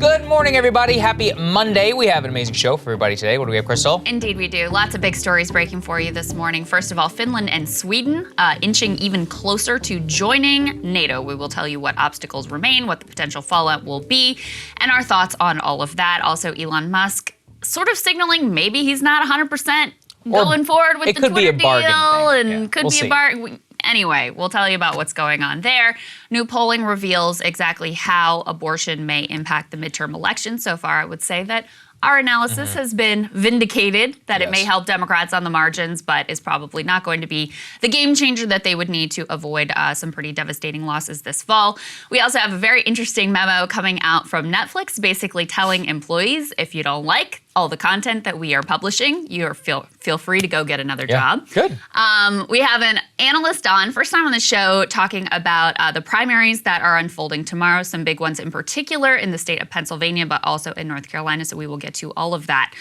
Good morning, everybody. Happy Monday. We have an amazing show for everybody today. What do we have, Krystal? Indeed we do. Lots of big stories breaking for you this morning. First of all, Finland and Sweden inching even closer to joining NATO. We will tell you what obstacles remain, what the potential fallout will be, and our thoughts on all of that. Also, Elon Musk sort of signaling maybe he's not 100% going forward with the Twitter deal, and could be a bargain. Anyway, we'll tell you about what's going on there. New polling reveals exactly how abortion may impact the midterm election. So far, I would say that our analysis has been vindicated, that it may help Democrats on the margins, but is probably not going to be the game changer that they would need to avoid some pretty devastating losses this fall. We also have a very interesting memo coming out from Netflix, basically telling employees, if you don't like all the content that we are publishing, feel free to go get another job. Good. We have an analyst on, first time on the show, talking about the primaries that are unfolding tomorrow, some big ones in particular in the state of Pennsylvania, but also in North Carolina, so we will get to all of that.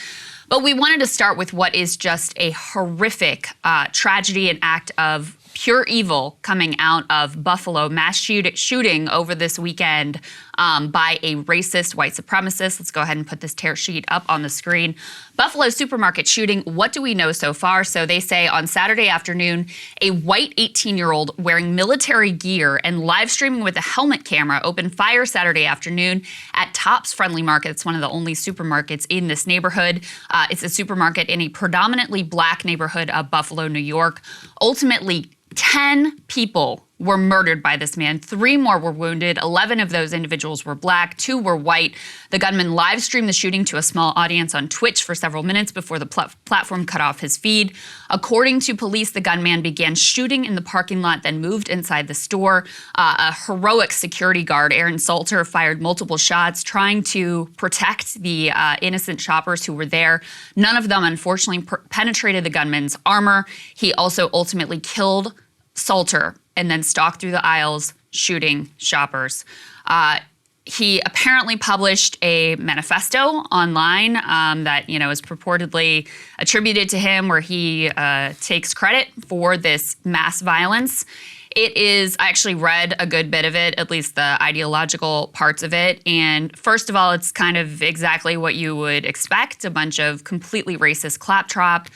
But we wanted to start with what is just a horrific tragedy and act of pure evil coming out of Buffalo, mass shooting over this weekend by a racist white supremacist. Let's go ahead and put this tear sheet up on the screen. Buffalo supermarket shooting, what do we know so far? So they say on Saturday afternoon, a white 18-year-old wearing military gear and live streaming with a helmet camera opened fire Saturday afternoon at Tops Friendly Market. It's one of the only supermarkets in this neighborhood. It's a supermarket in a predominantly black neighborhood of Buffalo, New York. Ultimately, 10 people were murdered by this man. 3 more were wounded. 11 of those individuals were black. 2 were white. The gunman live streamed the shooting to a small audience on Twitch for several minutes before the platform cut off his feed. According to police, the gunman began shooting in the parking lot, then moved inside the store. A heroic security guard, Aaron Salter, fired multiple shots trying to protect the innocent shoppers who were there. None of them, unfortunately, penetrated the gunman's armor. He also ultimately killed Salter and then stalked through the aisles shooting shoppers. He apparently published a manifesto online that is purportedly attributed to him, where he takes credit for this mass violence. It is, I actually read a good bit of it, at least the ideological parts of it. And first of all, it's kind of exactly what you would expect, a bunch of completely racist claptrap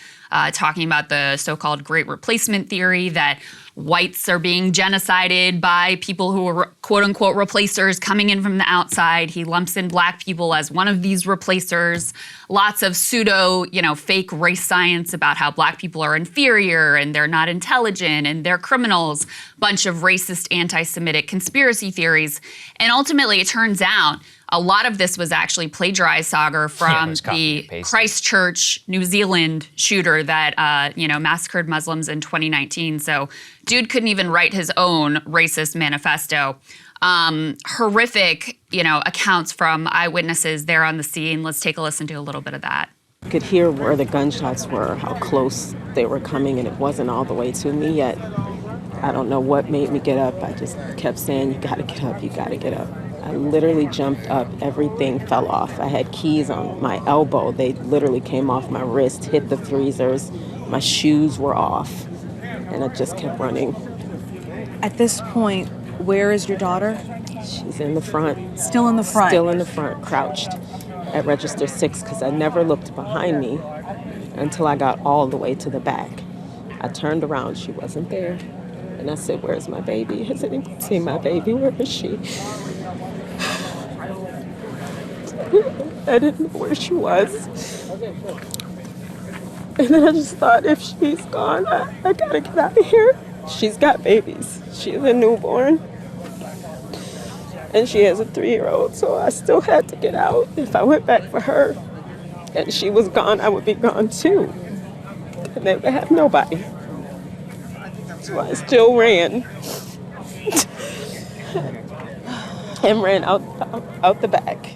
talking about the so-called Great Replacement theory, that whites are being genocided by people who are quote-unquote replacers coming in from the outside. He lumps in black people as one of these replacers. Lots of pseudo, fake race science about how black people are inferior and they're not intelligent and they're criminals. Bunch of racist, anti-Semitic conspiracy theories. And ultimately, it turns out a lot of this was actually plagiarized, Saagar, from the Christchurch, New Zealand shooter that, massacred Muslims in 2019. So dude couldn't even write his own racist manifesto. Horrific, accounts from eyewitnesses there on the scene. Let's take a listen to a little bit of that. I could hear where the gunshots were, how close they were coming, and it wasn't all the way to me yet. I don't know what made me get up. I just kept saying, you gotta get up, you gotta get up. I literally jumped up, everything fell off. I had keys on my elbow. They literally came off my wrist, hit the freezers. My shoes were off, and I just kept running. At this point, where is your daughter? She's in the front. Still in the front? Still in the front, crouched at register 6, because I never looked behind me until I got all the way to the back. I turned around, she wasn't there. And I said, where's my baby? Has anyone seen my baby? Where is she? I didn't know where she was. And then I just thought, if she's gone, I gotta get out of here. She's got babies. She's a newborn. And she has a 3-year-old, so I still had to get out. If I went back for her and she was gone, I would be gone too. And they would have nobody. So I still ran. And ran out the back.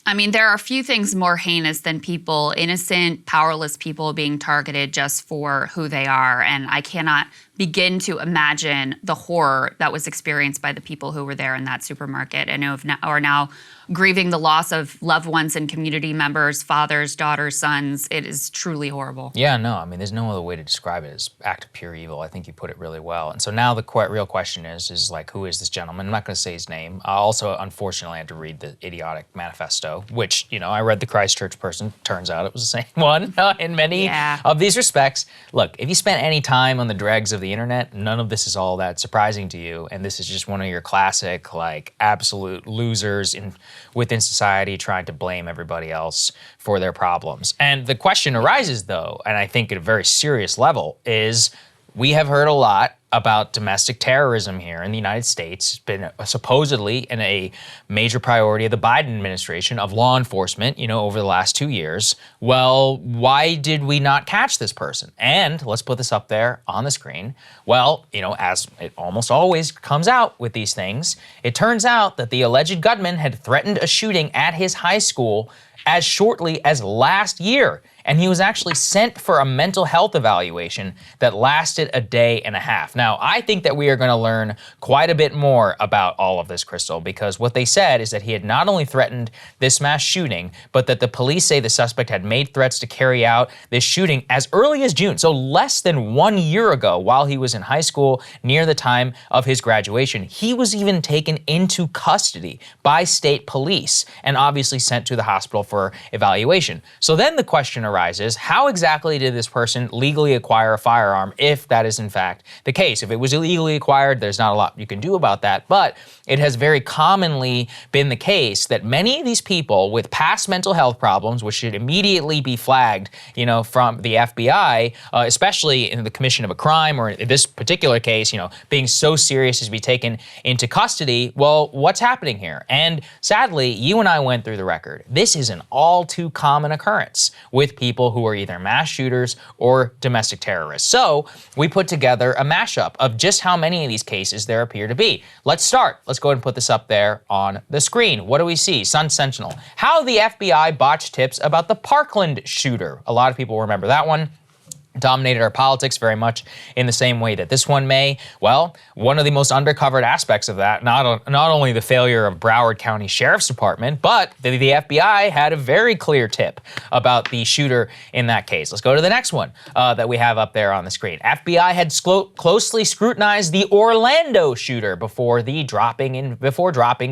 I mean, there are a few things more heinous than innocent, powerless people being targeted just for who they are. And I cannot begin to imagine the horror that was experienced by the people who were there in that supermarket and are now grieving the loss of loved ones and community members, fathers, daughters, sons. It is truly horrible. Yeah, no, I mean, there's no other way to describe it as act of pure evil. I think you put it really well. And so now the real question is like, who is this gentleman? I'm not going to say his name. I also, unfortunately, had to read the idiotic manifesto, which, I read the Christchurch person. Turns out it was the same one in many of these respects. Look, if you spent any time on the dregs of the internet, none of this is all that surprising to you. And this is just one of your classic, like, absolute losers within society trying to blame everybody else for their problems. And the question arises, though, and I think at a very serious level, is we have heard a lot about domestic terrorism here in the United States. It's been supposedly in a major priority of the Biden administration, of law enforcement, over the last 2 years. Well, why did we not catch this person? And let's put this up there on the screen. Well, as it almost always comes out with these things, it turns out that the alleged gunman had threatened a shooting at his high school as shortly as last year. And he was actually sent for a mental health evaluation that lasted a day and a half. Now, I think that we are going to learn quite a bit more about all of this, Krystal, because what they said is that he had not only threatened this mass shooting, but that the police say the suspect had made threats to carry out this shooting as early as June, so less than 1 year ago, while he was in high school near the time of his graduation. He was even taken into custody by state police and obviously sent to the hospital for evaluation. So then the question arises, how exactly did this person legally acquire a firearm if that is in fact the case? If it was illegally acquired, there's not a lot you can do about that, but it has very commonly been the case that many of these people with past mental health problems, which should immediately be flagged, from the FBI, especially in the commission of a crime, or in this particular case, being so serious as to be taken into custody. Well, what's happening here? And sadly, you and I went through the record. This is an all too common occurrence with people who are either mass shooters or domestic terrorists. So we put together a mashup of just how many of these cases there appear to be. Let's start. Let's go ahead and put this up there on the screen. What do we see? Sun Sentinel. How the FBI botched tips about the Parkland shooter. A lot of people remember that one. Dominated our politics very much in the same way that this one may. Well, one of the most undercovered aspects of that, not only the failure of Broward County Sheriff's Department, but the FBI had a very clear tip about the shooter in that case. Let's go to the next one that we have up there on the screen. FBI had closely scrutinized the Orlando shooter before dropping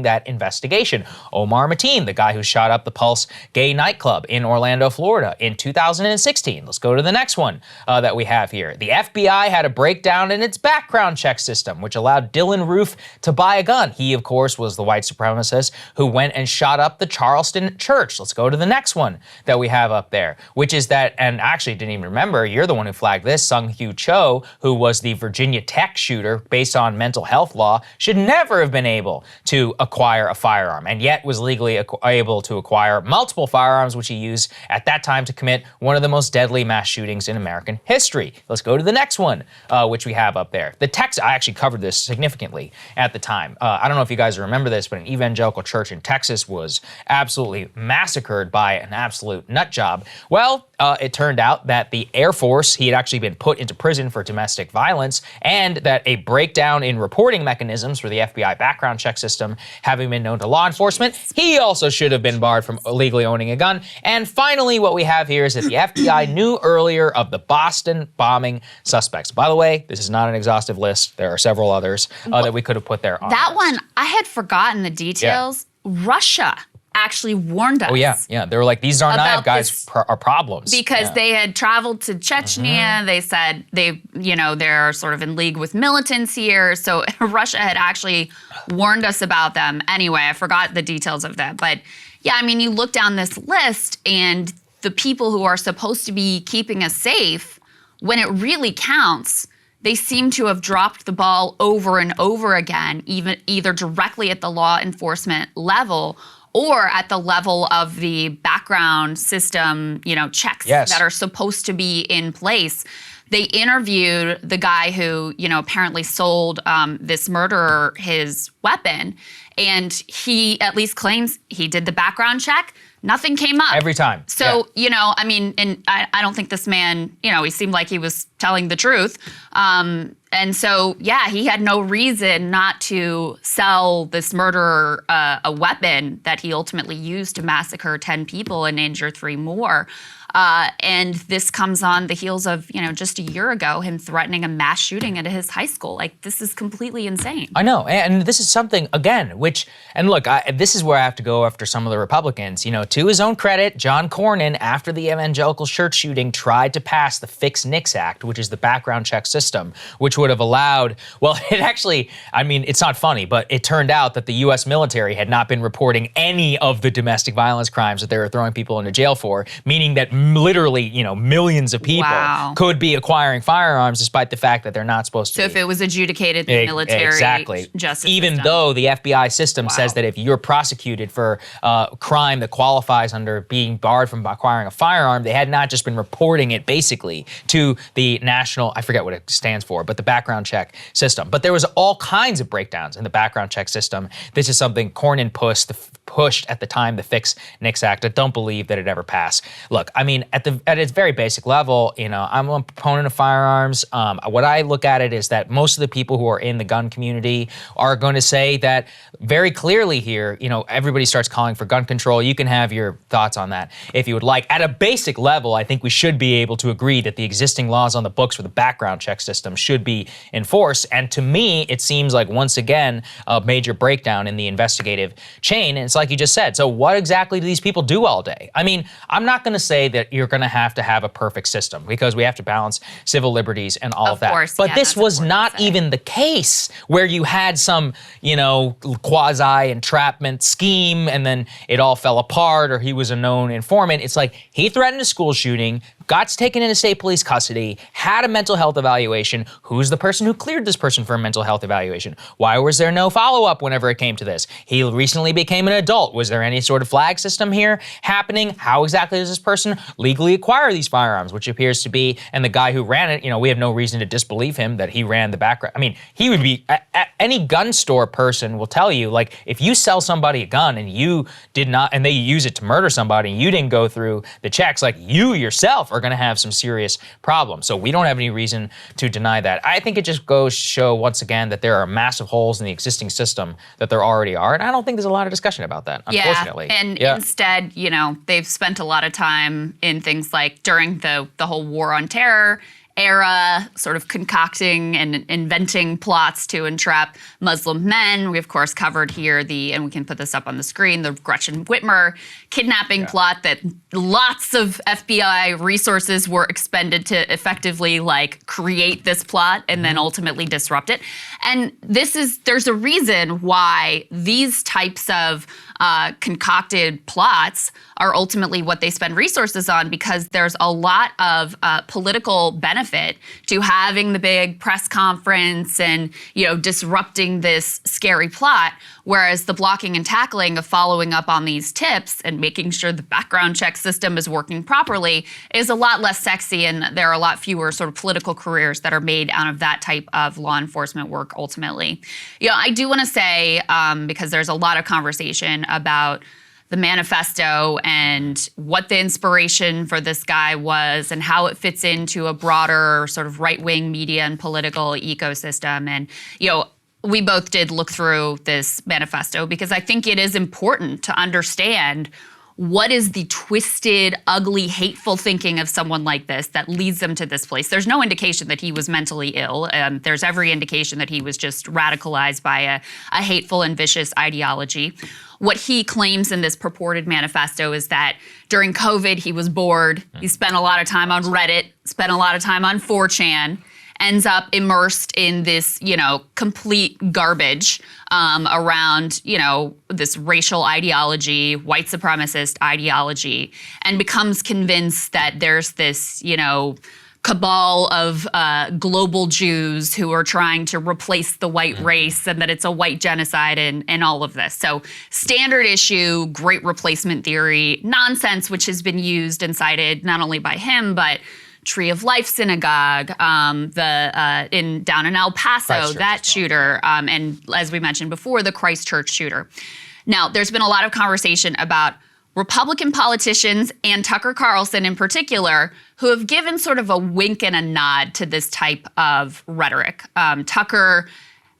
that investigation. Omar Mateen, the guy who shot up the Pulse gay nightclub in Orlando, Florida in 2016. Let's go to the next one. That we have here. The FBI had a breakdown in its background check system, which allowed Dylan Roof to buy a gun. He, of course, was the white supremacist who went and shot up the Charleston church. Let's go to the next one that we have up there, which is that, and actually didn't even remember, you're the one who flagged this, Sung-Hyu Cho, who was the Virginia Tech shooter based on mental health law, should never have been able to acquire a firearm, and yet was legally able to acquire multiple firearms, which he used at that time to commit one of the most deadly mass shootings in American history. Let's go to the next one, which we have up there. I actually covered this significantly at the time. I don't know if you guys remember this, but an evangelical church in Texas was absolutely massacred by an absolute nut job. Well, it turned out that the Air Force, he had actually been put into prison for domestic violence, and that a breakdown in reporting mechanisms for the FBI background check system having been known to law enforcement, he also should have been barred from legally owning a gun. And finally, what we have here is that the FBI knew earlier of the Boston bombing suspects. By the way, this is not an exhaustive list. There are several others that we could have put there on that one. I had forgotten the details. Yeah. Russia actually warned us. Oh yeah. They were like, these Tsarnaev guys are problems. Because they had traveled to Chechnya. Mm-hmm. They said they're sort of in league with militants here. So Russia had actually warned us about them. Anyway, I forgot the details of that. But yeah, I mean, you look down this list and the people who are supposed to be keeping us safe, when it really counts, they seem to have dropped the ball over and over again, either directly at the law enforcement level or at the level of the background system, checks that are supposed to be in place. They interviewed the guy who, apparently sold this murderer his weapon, and he at least claims he did the background check. Nothing came up. Every time. So, I mean, and I don't think this man, he seemed like he was telling the truth. And so, he had no reason not to sell this murderer a weapon that he ultimately used to massacre 10 people and injure 3 more. And this comes on the heels of, just a year ago, him threatening a mass shooting at his high school. Like, this is completely insane. I know. And this is something, again, and look, this is where I have to go after some of the Republicans. To his own credit, John Cornyn, after the evangelical church shooting, tried to pass the Fix Nix Act, which is the background check system, which would have allowed, it actually, it's not funny, but it turned out that the U.S. military had not been reporting any of the domestic violence crimes that they were throwing people into jail for, meaning that literally, millions of people could be acquiring firearms despite the fact that they're not supposed to be. So if it was adjudicated in the military justice even system. Though the FBI system says that if you're prosecuted for a crime that qualifies under being barred from acquiring a firearm, they had not just been reporting it basically to the national, I forget what it stands for, but the background check system. But there was all kinds of breakdowns in the background check system. This is something Cornyn pushed at the time, the Fix Nix Act. I don't believe that it ever passed. Look, at its very basic level, I'm a proponent of firearms. What I look at it is that most of the people who are in the gun community are going to say that very clearly here, everybody starts calling for gun control. You can have your thoughts on that if you would like. At a basic level, I think we should be able to agree that the existing laws on the books for the background check system should be enforced. And to me, it seems like, once again, a major breakdown in the investigative chain. And it's like you just said. So what exactly do these people do all day? I'm not going to say that you're going to have a perfect system, because we have to balance civil liberties and all of that. Course, but this was not even the case where you had some, quasi entrapment scheme and then it all fell apart, or he was a known informant. It's like he threatened a school shooting, got taken into state police custody, had a mental health evaluation. Who's the person who cleared this person for a mental health evaluation? Why was there no follow-up whenever it came to this? He recently became an adult. Was there any sort of flag system here happening? How exactly does this person legally acquire these firearms, which appears to be, and the guy who ran it, we have no reason to disbelieve him that he ran the background. He would be, any gun store person will tell you, like, if you sell somebody a gun and you did not, and they use it to murder somebody and you didn't go through the checks, like, you yourself are going to have some serious problems. So we don't have any reason to deny that. I think it just goes to show, once again, that there are massive holes in the existing system that there already are. And I don't think there's a lot of discussion about that, unfortunately. And instead, they've spent a lot of time in things like during the whole war on terror era, sort of concocting and inventing plots to entrap Muslim men. We, of course, covered here and we can put this up on the screen, the Gretchen Whitmer kidnapping plot that lots of FBI resources were expended to effectively, create this plot and then ultimately disrupt it. And there's a reason why these types of concocted plots are ultimately what they spend resources on, because there's a lot of political benefit to having the big press conference and, disrupting this scary plot, whereas the blocking and tackling of following up on these tips and making sure the background check system is working properly is a lot less sexy, and there are a lot fewer sort of political careers that are made out of that type of law enforcement work ultimately. I do want to say, because there's a lot of conversation about the manifesto and what the inspiration for this guy was and how it fits into a broader sort of right-wing media and political ecosystem. And, we both did look through this manifesto because I think it is important to understand what is the twisted, ugly, hateful thinking of someone like this that leads them to this place. There's no indication that he was mentally ill. There's every indication that he was just radicalized by a hateful and vicious ideology. What he claims in this purported manifesto is that during COVID, he was bored. He spent a lot of time on Reddit, spent a lot of time on 4chan, ends up immersed in this, complete garbage around, this racial ideology, white supremacist ideology, and becomes convinced that there's this, cabal of global Jews who are trying to replace the white race and that it's a white genocide and all of this. So standard issue, great replacement theory, nonsense, which has been used and cited not only by him, but Tree of Life Synagogue, down in El Paso, that shooter, and as we mentioned before, the Christchurch shooter. Now, there's been a lot of conversation about Republican politicians and Tucker Carlson in particular, who have given sort of a wink and a nod to this type of rhetoric. Tucker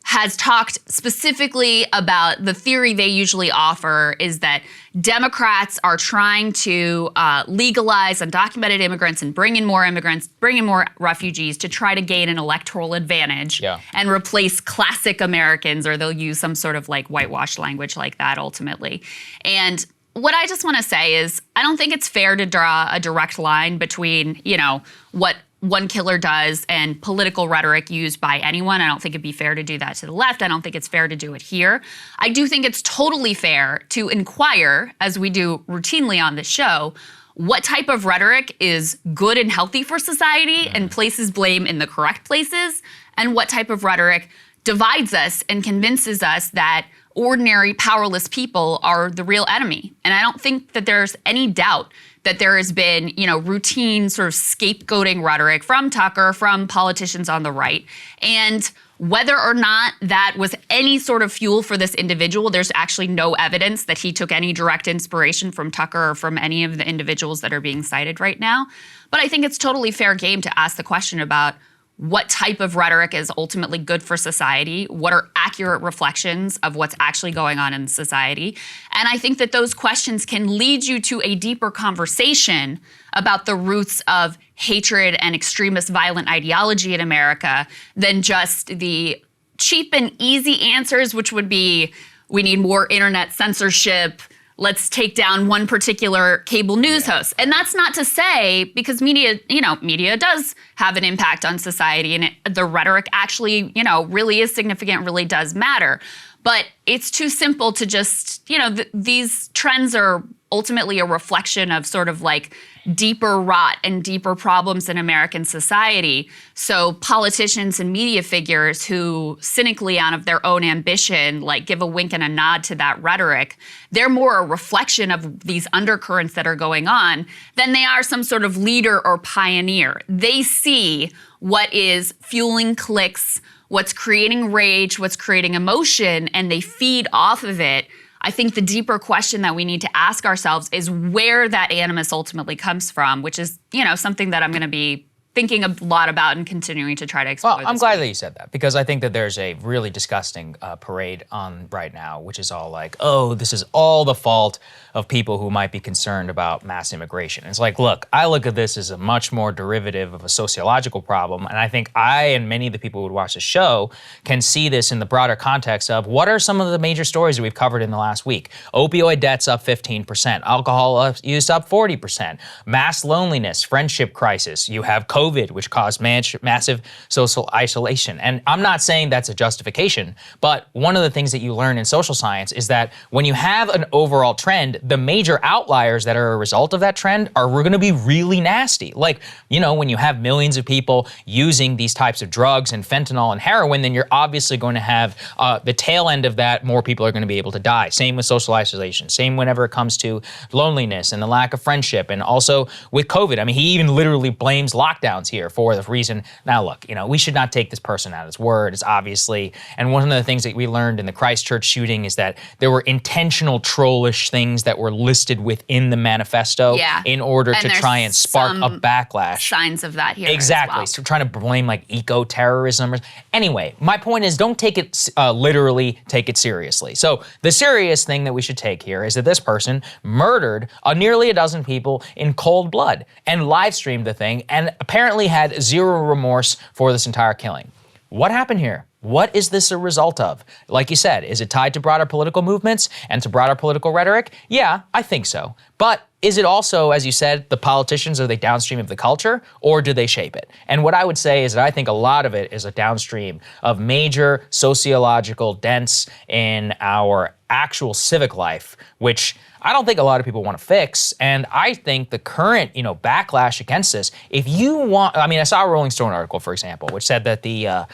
has talked specifically about the theory they usually offer is that Democrats are trying to legalize undocumented immigrants and bring in more immigrants, bring in more refugees to try to gain an electoral advantage and replace classic Americans, or they'll use some sort of like whitewashed language like that ultimately. And what I just want to say is I don't think it's fair to draw a direct line between, you know, what one killer does and political rhetoric used by anyone. I don't think it'd be fair to do that to the left. I don't think it's fair to do it here. I do think it's totally fair to inquire, as we do routinely on this show, what type of rhetoric is good and healthy for society and places blame in the correct places, and what type of rhetoric divides us and convinces us that ordinary, powerless people are the real enemy. And I don't think that there's any doubt that there has been, you know, routine sort of scapegoating rhetoric from Tucker, from politicians on the right. And whether or not that was any sort of fuel for this individual, there's actually no evidence that he took any direct inspiration from Tucker or from any of the individuals that are being cited right now. But I think it's totally fair game to ask the question about what type of rhetoric is ultimately good for society, what are accurate reflections of what's actually going on in society. And I think that those questions can lead you to a deeper conversation about the roots of hatred and extremist violent ideology in America than just the cheap and easy answers, which would be, we need more internet censorship, let's take down one particular cable news host. And that's not to say, because media, media does have an impact on society, and the rhetoric actually, really is significant, really does matter. But it's too simple to just, these trends are ultimately a reflection of sort of like deeper rot and deeper problems in American society. So politicians and media figures who cynically out of their own ambition, like give a wink and a nod to that rhetoric, they're more a reflection of these undercurrents that are going on than they are some sort of leader or pioneer. They see what is fueling clicks, what's creating rage, what's creating emotion, and they feed off of it. I think the deeper question that we need to ask ourselves is where that animus ultimately comes from, which is, something that I'm going to be thinking a lot about and continuing to try to explore. Well, I'm glad that you said that, because I think that there's a really disgusting parade on right now, which is all like, oh, this is all the fault of people who might be concerned about mass immigration. It's like, look, I look at this as a much more derivative of a sociological problem, and I think I and many of the people who would watch the show can see this in the broader context of what are some of the major stories that we've covered in the last week. Opioid debts up 15%, alcohol use up 40%, mass loneliness, friendship crisis, you have COVID, which caused massive social isolation. And I'm not saying that's a justification, but one of the things that you learn in social science is that when you have an overall trend, the major outliers that are a result of that trend are going to be really nasty. Like, when you have millions of people using these types of drugs and fentanyl and heroin, then you're obviously going to have the tail end of that, more people are going to be able to die. Same with social isolation. Same whenever it comes to loneliness and the lack of friendship. And also with COVID. I mean, he even literally blames lockdowns here for the reason. Now, look, we should not take this person at his word. It's obviously, and one of the things that we learned in the Christchurch shooting is that there were intentional trollish things that were listed within the manifesto in order to try and spark a backlash. Signs of that here. Exactly. As well. So trying to blame like eco-terrorism. Anyway, my point is don't take it literally, take it seriously. So the serious thing that we should take here is that this person murdered nearly a dozen people in cold blood and live streamed the thing and apparently had zero remorse for this entire killing. What happened here? What is this a result of? Like you said, is it tied to broader political movements and to broader political rhetoric? Yeah, I think so. But is it also, as you said, the politicians, are they downstream of the culture, or do they shape it? And what I would say is that I think a lot of it is a downstream of major sociological dents in our actual civic life, which I don't think a lot of people want to fix. And I think the current, backlash against this, if you want, I saw a Rolling Stone article, for example, which said that the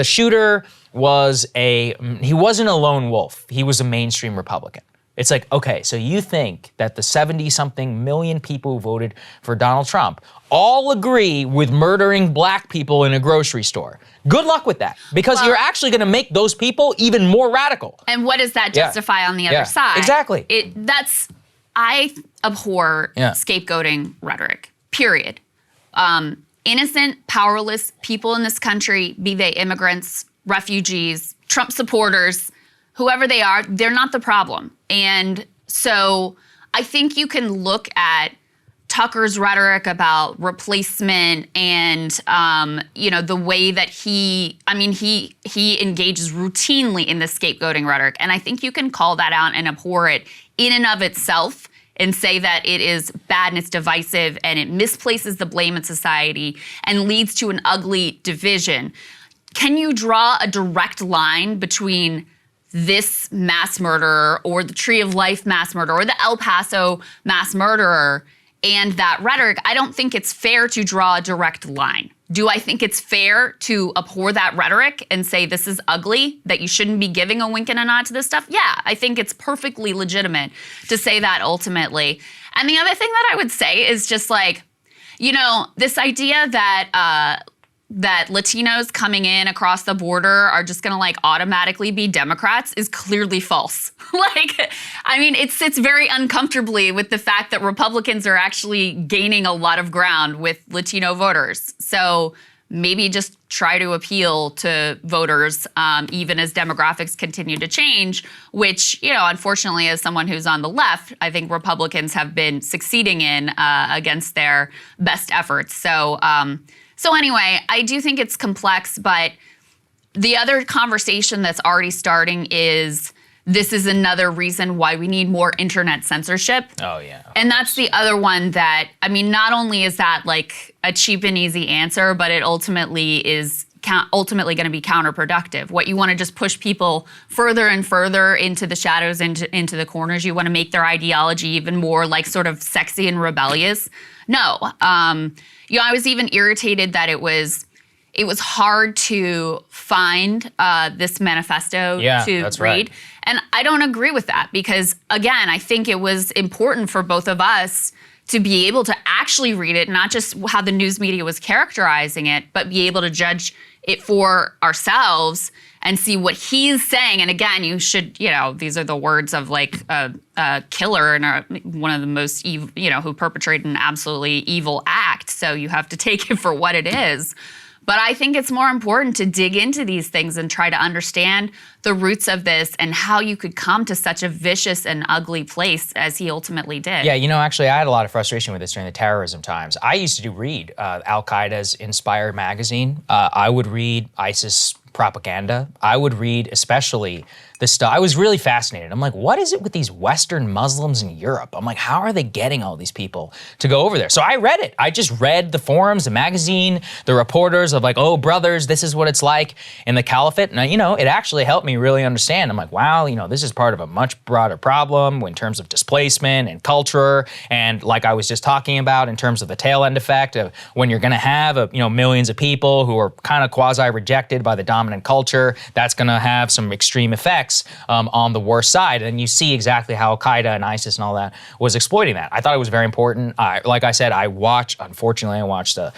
shooter he wasn't a lone wolf. He was a mainstream Republican. It's like, okay, so you think that the 70-something million people who voted for Donald Trump all agree with murdering black people in a grocery store. Good luck with that, because you're actually going to make those people even more radical. And what does that justify on the other side? Exactly. I abhor Yeah. scapegoating rhetoric, period. Innocent, powerless people in this country, be they immigrants, refugees, Trump supporters, whoever they are, they're not the problem. And so I think you can look at Tucker's rhetoric about replacement and, the way that he engages routinely in the scapegoating rhetoric. And I think you can call that out and abhor it in and of itself and say that it is bad and it's divisive and it misplaces the blame in society and leads to an ugly division. Can you draw a direct line between this mass murderer or the Tree of Life mass murderer or the El Paso mass murderer and that rhetoric? I don't think it's fair to draw a direct line. Do I think it's fair to abhor that rhetoric and say this is ugly, that you shouldn't be giving a wink and a nod to this stuff? Yeah, I think it's perfectly legitimate to say that ultimately. And the other thing that I would say is just like, this idea that that Latinos coming in across the border are just gonna like automatically be Democrats is clearly false. It sits very uncomfortably with the fact that Republicans are actually gaining a lot of ground with Latino voters. So maybe just try to appeal to voters, even as demographics continue to change, which, unfortunately, as someone who's on the left, I think Republicans have been succeeding in against their best efforts. So anyway, I do think it's complex, but the other conversation that's already starting is this is another reason why we need more internet censorship. Oh, yeah. And that's the other one that, not only is that like a cheap and easy answer, but it ultimately is ultimately going to be counterproductive. What you want to just push people further and further into the shadows, into the corners. You want to make their ideology even more like sort of sexy and rebellious. No. I was even irritated that it was hard to find this manifesto to read. Right. And I don't agree with that because, again, I think it was important for both of us to be able to actually read it, not just how the news media was characterizing it, but be able to judge it for ourselves and see what he's saying. And again, you should, these are the words of like a killer and one of the most evil, who perpetrated an absolutely evil act. So you have to take it for what it is. But I think it's more important to dig into these things and try to understand the roots of this and how you could come to such a vicious and ugly place as he ultimately did. Yeah, actually, I had a lot of frustration with this during the terrorism times. I used to read Al-Qaeda's Inspired magazine. I would read ISIS propaganda. I would read especially this stuff. I was really fascinated. I'm like, what is it with these Western Muslims in Europe? I'm like, how are they getting all these people to go over there? So I read it. I just read the forums, the magazine, the reporters of like, oh, brothers, this is what it's like in the caliphate. And, it actually helped me really understand. I'm like, wow, this is part of a much broader problem in terms of displacement and culture. And like I was just talking about in terms of the tail end effect of when you're going to have, millions of people who are kind of quasi-rejected by the dominant culture, that's going to have some extreme effects on the worst side. And you see exactly how Al-Qaeda and ISIS and all that was exploiting that. I thought it was very important. Like I said, unfortunately, I watched a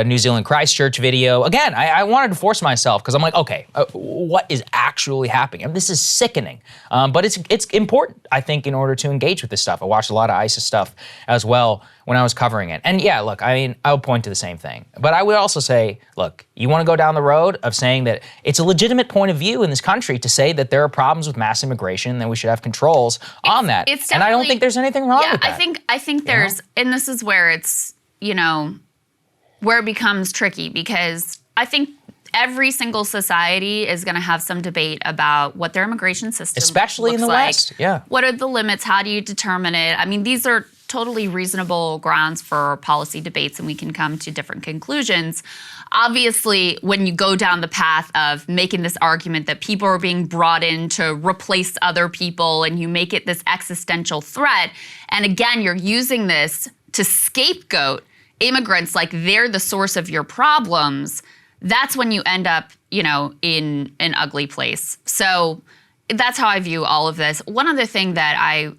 New Zealand Christchurch video. Again, I wanted to force myself because I'm like, okay, what is actually happening? This is sickening. But it's important, I think, in order to engage with this stuff. I watched a lot of ISIS stuff as well when I was covering it. And yeah, look, I'll point to the same thing. But I would also say, look, you want to go down the road of saying that it's a legitimate point of view in this country to say that there are problems with mass immigration and that we should have controls on that. And I don't think there's anything wrong with that. I think there's, and this is where it's, where it becomes tricky because I think every single society is going to have some debate about what their immigration system especially looks in the like. West. Yeah. What are the limits? How do you determine it? These are totally reasonable grounds for policy debates and we can come to different conclusions. Obviously, when you go down the path of making this argument that people are being brought in to replace other people and you make it this existential threat, and again, you're using this to scapegoat immigrants like they're the source of your problems, that's when you end up, in an ugly place. So that's how I view all of this. One other thing that I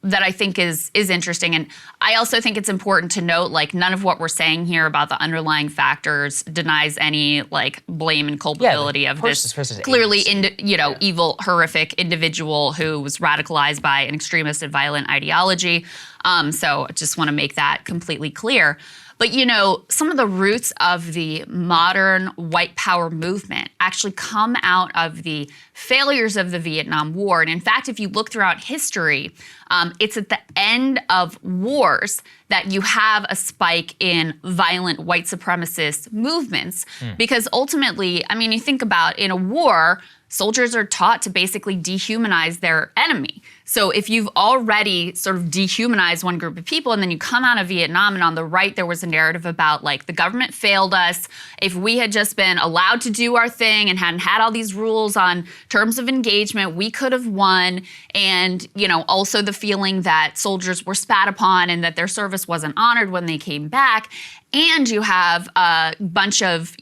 that I think is interesting. And I also think it's important to note, like, none of what we're saying here about the underlying factors denies any, like, blame and culpability of this clearly, evil, horrific individual who was radicalized by an extremist and violent ideology. So I just want to make that completely clear. But, some of the roots of the modern white power movement actually come out of the failures of the Vietnam War. And in fact, if you look throughout history, it's at the end of wars that you have a spike in violent white supremacist movements. Because ultimately, I mean, you think about in a war, soldiers are taught to basically dehumanize their enemy. So if you've already sort of dehumanized one group of people and then you come out of Vietnam, and on the right there was a narrative about, like, the government failed us. If we had just been allowed to do our thing and hadn't had all these rules on terms of engagement, we could have won. And, also the feeling that soldiers were spat upon and that their service wasn't honored when they came back. And you have a bunch of,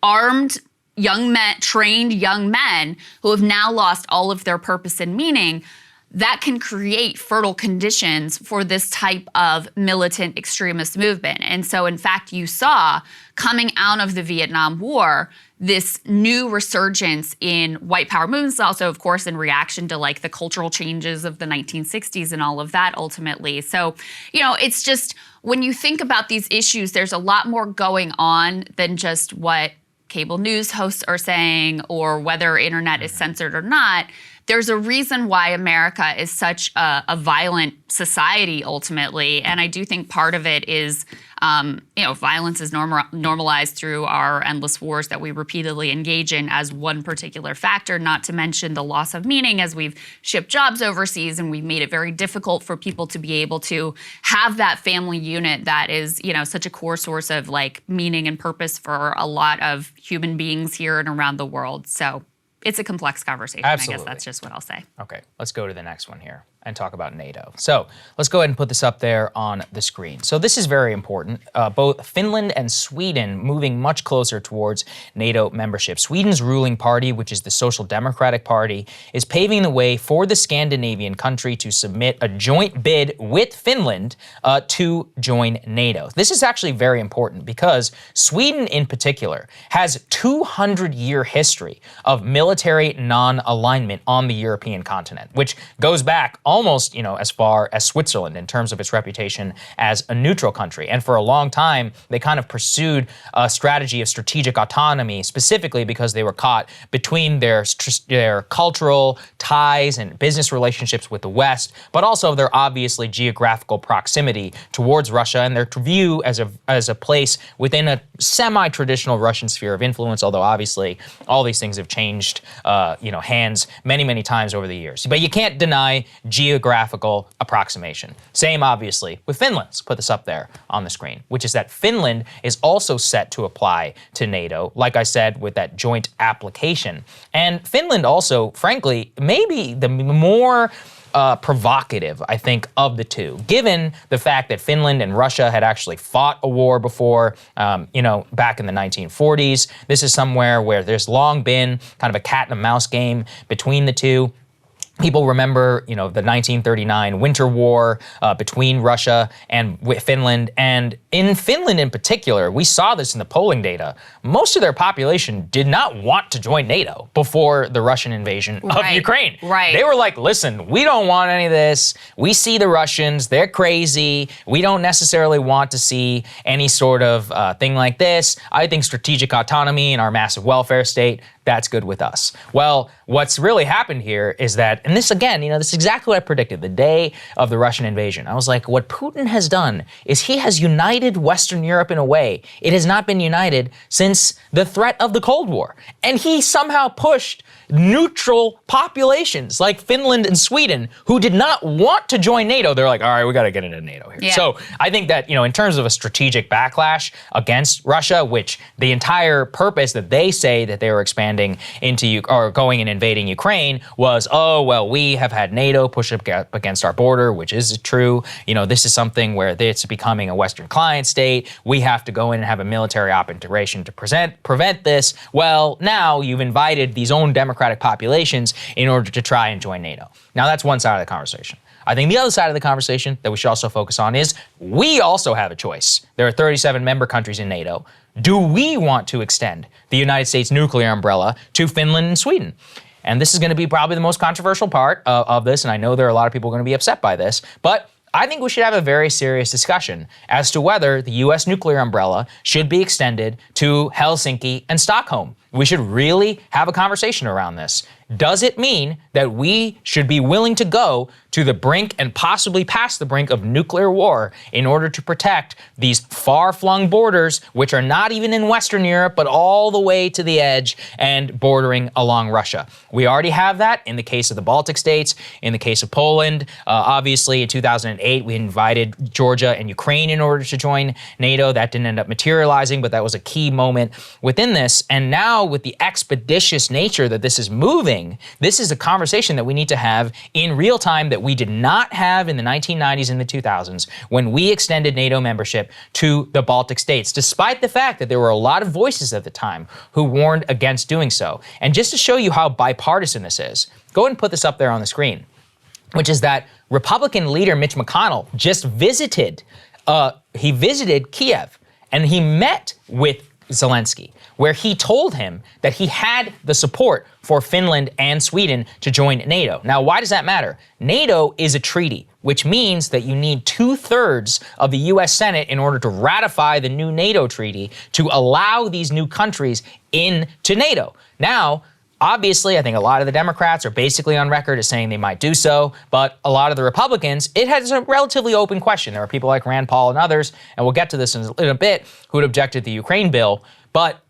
armed young men, trained young men who have now lost all of their purpose and meaning. That can create fertile conditions for this type of militant extremist movement. And so, in fact, you saw coming out of the Vietnam War this new resurgence in white power movements, also, of course, in reaction to, like, the cultural changes of the 1960s and all of that ultimately. So, it's just, when you think about these issues, there's a lot more going on than just what cable news hosts are saying or whether internet is censored or not. There's a reason why America is such a violent society ultimately. And I do think part of it is, violence is normalized through our endless wars that we repeatedly engage in as one particular factor, not to mention the loss of meaning as we've shipped jobs overseas and we've made it very difficult for people to be able to have that family unit that is, such a core source of, like, meaning and purpose for a lot of human beings here and around the world. So it's a complex conversation. Absolutely. I guess that's just what I'll say. Okay, let's go to the next one here and talk about NATO. So let's go ahead and put this up there on the screen. So this is very important. Both Finland and Sweden moving much closer towards NATO membership. Sweden's ruling party, which is the Social Democratic Party, is paving the way for the Scandinavian country to submit a joint bid with Finland to join NATO. This is actually very important because Sweden in particular has 200-year history of military non-alignment on the European continent, which goes back almost, as far as Switzerland in terms of its reputation as a neutral country. And for a long time, they kind of pursued a strategy of strategic autonomy, specifically because they were caught between their cultural ties and business relationships with the West, but also their obviously geographical proximity towards Russia and their view as a place within a semi-traditional Russian sphere of influence, although obviously all these things have changed hands many, many times over the years. But you can't deny geographical approximation. Same, obviously, with Finland. Let's put this up there on the screen, which is that Finland is also set to apply to NATO, like I said, with that joint application. And Finland also, frankly, maybe the more provocative, I think, of the two, given the fact that Finland and Russia had actually fought a war before, back in the 1940s. This is somewhere where there's long been kind of a cat and mouse game between the two. People remember, the 1939 Winter War between Russia and Finland. And in Finland in particular, we saw this in the polling data. Most of their population did not want to join NATO before the Russian invasion of Ukraine. Right. They were like, listen, we don't want any of this. We see the Russians. They're crazy. We don't necessarily want to see any sort of thing like this. I think strategic autonomy in our massive welfare state, that's good with us. Well, what's really happened here is that, and this again, this is exactly what I predicted the day of the Russian invasion. I was like, what Putin has done is he has united Western Europe in a way it has not been united since the threat of the Cold War. And he somehow pushed neutral populations like Finland and Sweden who did not want to join NATO. They're like, all right, we got to get into NATO here. Yeah. So I think that, in terms of a strategic backlash against Russia, which the entire purpose that they say that they were expanding into or going and invading Ukraine was, oh, well, we have had NATO push up against our border, which is true. This is something where it's becoming a Western client state. We have to go in and have a military operation to prevent this. Well, now you've invited these own democratic populations in order to try and join NATO. Now, that's one side of the conversation. I think the other side of the conversation that we should also focus on is we also have a choice. There are 37 member countries in NATO. Do we want to extend the United States nuclear umbrella to Finland and Sweden? And this is going to be probably the most controversial part of this, and I know there are a lot of people going to be upset by this, but I think we should have a very serious discussion as to whether the U.S. nuclear umbrella should be extended to Helsinki and Stockholm. We should really have a conversation around this. Does it mean that we should be willing to go to the brink and possibly past the brink of nuclear war in order to protect these far-flung borders, which are not even in Western Europe, but all the way to the edge and bordering along Russia? We already have that in the case of the Baltic states, in the case of Poland. Obviously, in 2008, we invited Georgia and Ukraine in order to join NATO. That didn't end up materializing, but that was a key moment within this. And now, with the expeditious nature that this is moving, this is a conversation that we need to have in real time that we did not have in the 1990s and the 2000s when we extended NATO membership to the Baltic states, despite the fact that there were a lot of voices at the time who warned against doing so. And just to show you how bipartisan this is, go ahead and put this up there on the screen, which is that Republican leader Mitch McConnell just visited Kiev, and he met with Zelensky, where he told him that he had the support for Finland and Sweden to join NATO. Now, why does that matter? NATO is a treaty, which means that you need 2/3 of the US Senate in order to ratify the new NATO treaty to allow these new countries into NATO. Now, obviously, I think a lot of the Democrats are basically on record as saying they might do so, but a lot of the Republicans, it has a relatively open question. There are people like Rand Paul and others, and we'll get to this in a bit, who had objected to the Ukraine bill, but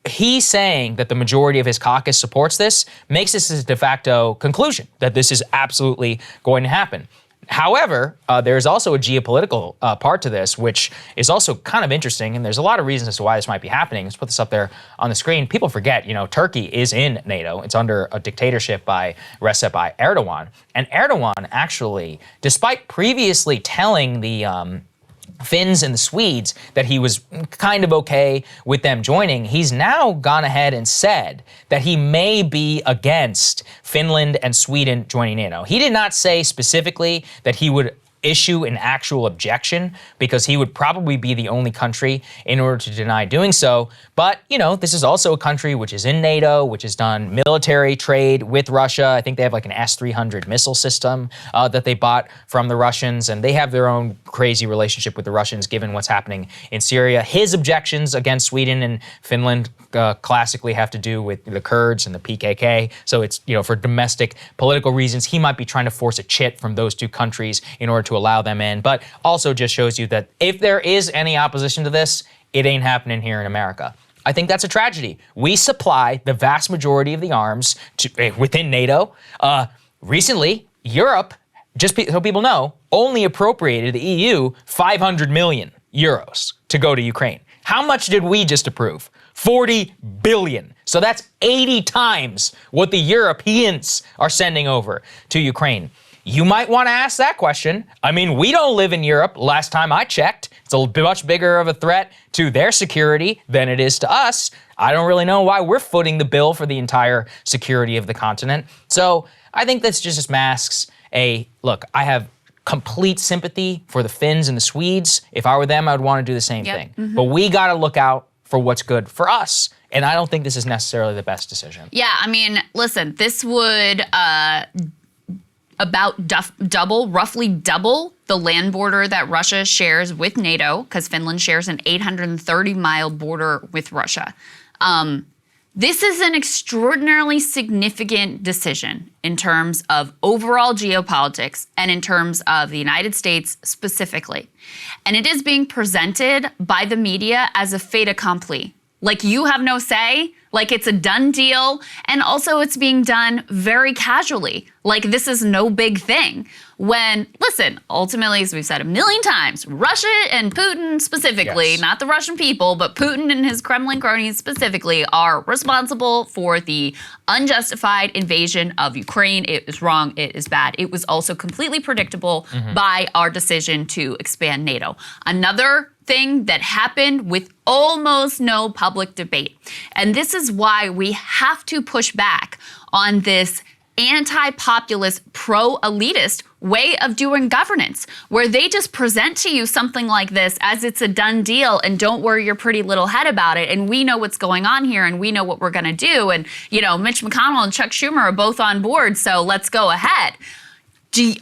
he's saying that the majority of his caucus supports this, makes this a de facto conclusion that this is absolutely going to happen. However, there's also a geopolitical part to this, which is also kind of interesting, and there's a lot of reasons as to why this might be happening. Let's put this up there on the screen. People forget, Turkey is in NATO. It's under a dictatorship by Recep Erdogan. And Erdogan actually, despite previously telling the Finns and the Swedes that he was kind of okay with them joining, he's now gone ahead and said that he may be against Finland and Sweden joining NATO. He did not say specifically that he would issue an actual objection, because he would probably be the only country in order to deny doing so. But, this is also a country which is in NATO, which has done military trade with Russia. I think they have like an S-300 missile system that they bought from the Russians, and they have their own crazy relationship with the Russians given what's happening in Syria. His objections against Sweden and Finland classically have to do with the Kurds and the PKK. So it's, for domestic political reasons, he might be trying to force a chit from those two countries in order to allow them in, but also just shows you that if there is any opposition to this, it ain't happening here in America. I think that's a tragedy. We supply the vast majority of the arms within NATO. Recently, Europe, just so people know, only appropriated the EU 500 million euros to go to Ukraine. How much did we just approve? 40 billion. So that's 80 times what the Europeans are sending over to Ukraine. You might want to ask that question. I mean, we don't live in Europe. Last time I checked, it's a much bigger of a threat to their security than it is to us. I don't really know why we're footing the bill for the entire security of the continent. So I think this just masks look, I have complete sympathy for the Finns and the Swedes. If I were them, I would want to do the same thing. Mm-hmm. But we got to look out for what's good for us. And I don't think this is necessarily the best decision. Yeah, I mean, listen, this would roughly double the land border that Russia shares with NATO, because Finland shares an 830-mile border with Russia. This is an extraordinarily significant decision in terms of overall geopolitics and in terms of the United States specifically. And it is being presented by the media as a fait accompli. Like you have no say, like it's a done deal, and also it's being done very casually, like this is no big thing. When, listen, ultimately, as we've said a million times, Russia and Putin specifically, not the Russian people, but Putin and his Kremlin cronies specifically are responsible for the unjustified invasion of Ukraine. It is wrong, it is bad. It was also completely predictable by our decision to expand NATO. Another thing that happened with almost no public debate. And this is why we have to push back on this anti-populist, pro-elitist way of doing governance, where they just present to you something like this as it's a done deal and don't worry your pretty little head about it. And we know what's going on here and we know what we're going to do. And, Mitch McConnell and Chuck Schumer are both on board, so let's go ahead.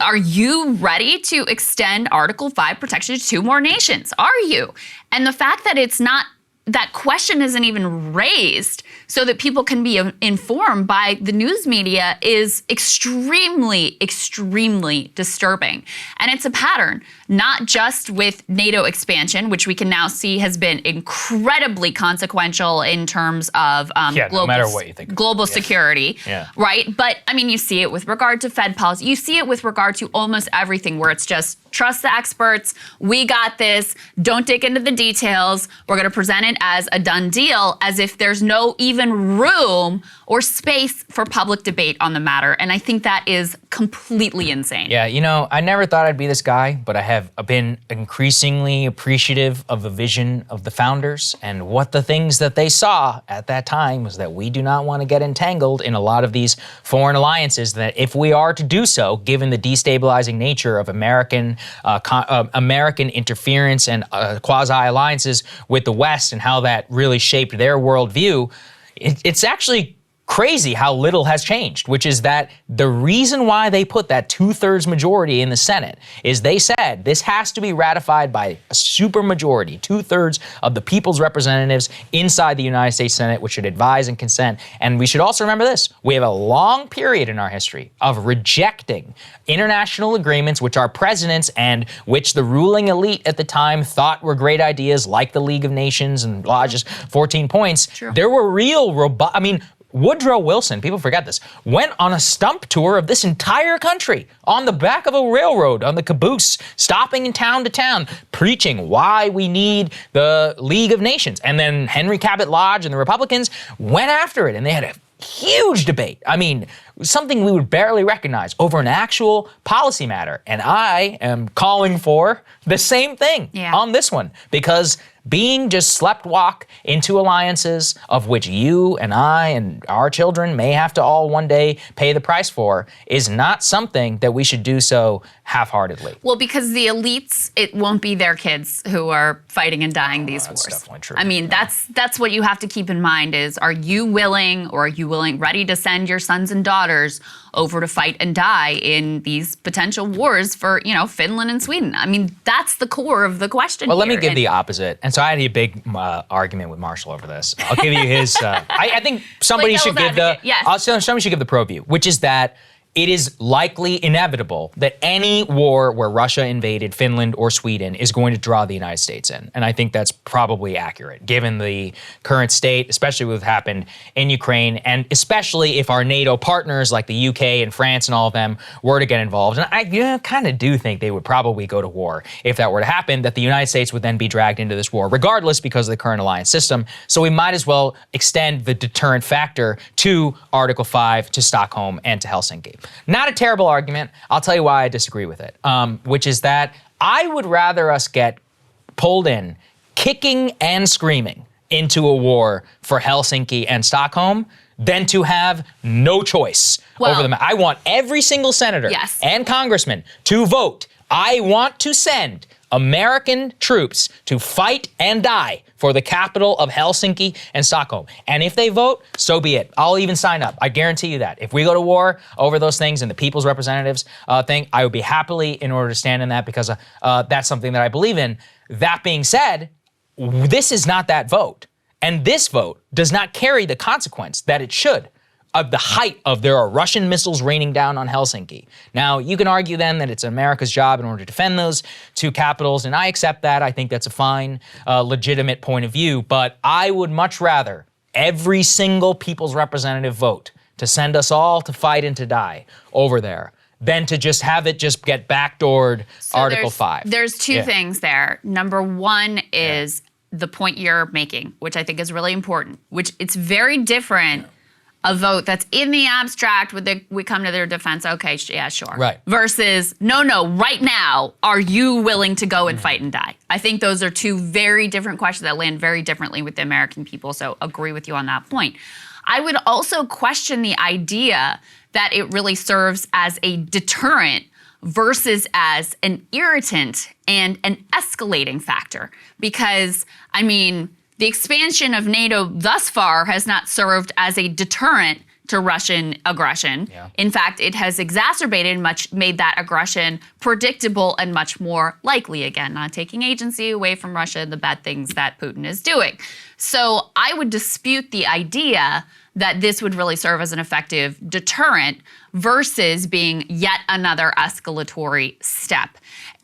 Are you ready to extend Article 5 protection to 2 more nations? Are you? And the fact that it's not, that question isn't even raised so that people can be informed by the news media is extremely, extremely disturbing. And it's a pattern, not just with NATO expansion, which we can now see has been incredibly consequential in terms of no matter what you think. Global security, right? But you see it with regard to Fed policy. You see it with regard to almost everything where it's just trust the experts. We got this. Don't dig into the details. We're going to present it as a done deal, as if there's no even room or space for public debate on the matter. And I think that is completely insane. Yeah, I never thought I'd be this guy, but I have been increasingly appreciative of the vision of the founders and what the things that they saw at that time was that we do not want to get entangled in a lot of these foreign alliances, that if we are to do so, given the destabilizing nature of American interference and quasi-alliances with the West and how that really shaped their worldview, it's actually crazy how little has changed, which is that the reason why they put that 2/3 majority in the Senate is they said this has to be ratified by a supermajority, 2/3 of the people's representatives inside the United States Senate, which should advise and consent. And we should also remember this. We have a long period in our history of rejecting international agreements, which our presidents and which the ruling elite at the time thought were great ideas, like the League of Nations and Lodge's 14 points. True. There were real Woodrow Wilson, people forget this, went on a stump tour of this entire country on the back of a railroad, on the caboose, stopping in town to town, preaching why we need the League of Nations. And then Henry Cabot Lodge and the Republicans went after it, and they had a huge debate. Something we would barely recognize over an actual policy matter. And I am calling for the same thing on this one, because being just sleptwalk into alliances of which you and I and our children may have to all one day pay the price for is not something that we should do so half-heartedly. Well, because the elites, it won't be their kids who are fighting and dying these wars. That's definitely true. That's what you have to keep in mind is, are you willing ready to send your sons and daughters over to fight and die in these potential wars for, Finland and Sweden? That's the core of the question. Well, let me give the opposite. And so I had a big argument with Marshall over this. I'll give you his. I think somebody should give somebody should give the pro view, which is that it is likely inevitable that any war where Russia invaded Finland or Sweden is going to draw the United States in. And I think that's probably accurate, given the current state, especially with what happened in Ukraine, and especially if our NATO partners like the UK and France and all of them were to get involved. And I kind of do think they would probably go to war if that were to happen, that the United States would then be dragged into this war, regardless, because of the current alliance system. So we might as well extend the deterrent factor to Article 5, to Stockholm, and to Helsinki. Not a terrible argument. I'll tell you why I disagree with it, which is that I would rather us get pulled in, kicking and screaming, into a war for Helsinki and Stockholm than to have no choice over them. I want every single senator and congressman to vote. I want to send American troops to fight and die for the capital of Helsinki and Stockholm. And if they vote, so be it. I'll even sign up. I guarantee you that. If we go to war over those things and the people's representatives thing, I would be happily in order to stand in that, because that's something that I believe in. That being said, this is not that vote. And this vote does not carry the consequence that it should. Of the height of there are Russian missiles raining down on Helsinki. Now, you can argue then that it's America's job in order to defend those two capitals, and I accept that. I think that's a fine, legitimate point of view, but I would much rather every single people's representative vote to send us all to fight and to die over there than to just have it just get backdoored Article 5. There's two things there. Number one is the point you're making, which I think is really important, which it's very different a vote that's in the abstract, we come to their defense, okay, yeah, sure. Right. Versus, no, right now, are you willing to go and fight and die? I think those are two very different questions that land very differently with the American people, so agree with you on that point. I would also question the idea that it really serves as a deterrent versus as an irritant and an escalating factor. Because, I mean, the expansion of NATO thus far has not served as a deterrent to Russian aggression. Yeah. In fact, it has exacerbated made that aggression predictable and much more likely. Again, not taking agency away from Russia and the bad things that Putin is doing. So I would dispute the idea that this would really serve as an effective deterrent versus being yet another escalatory step.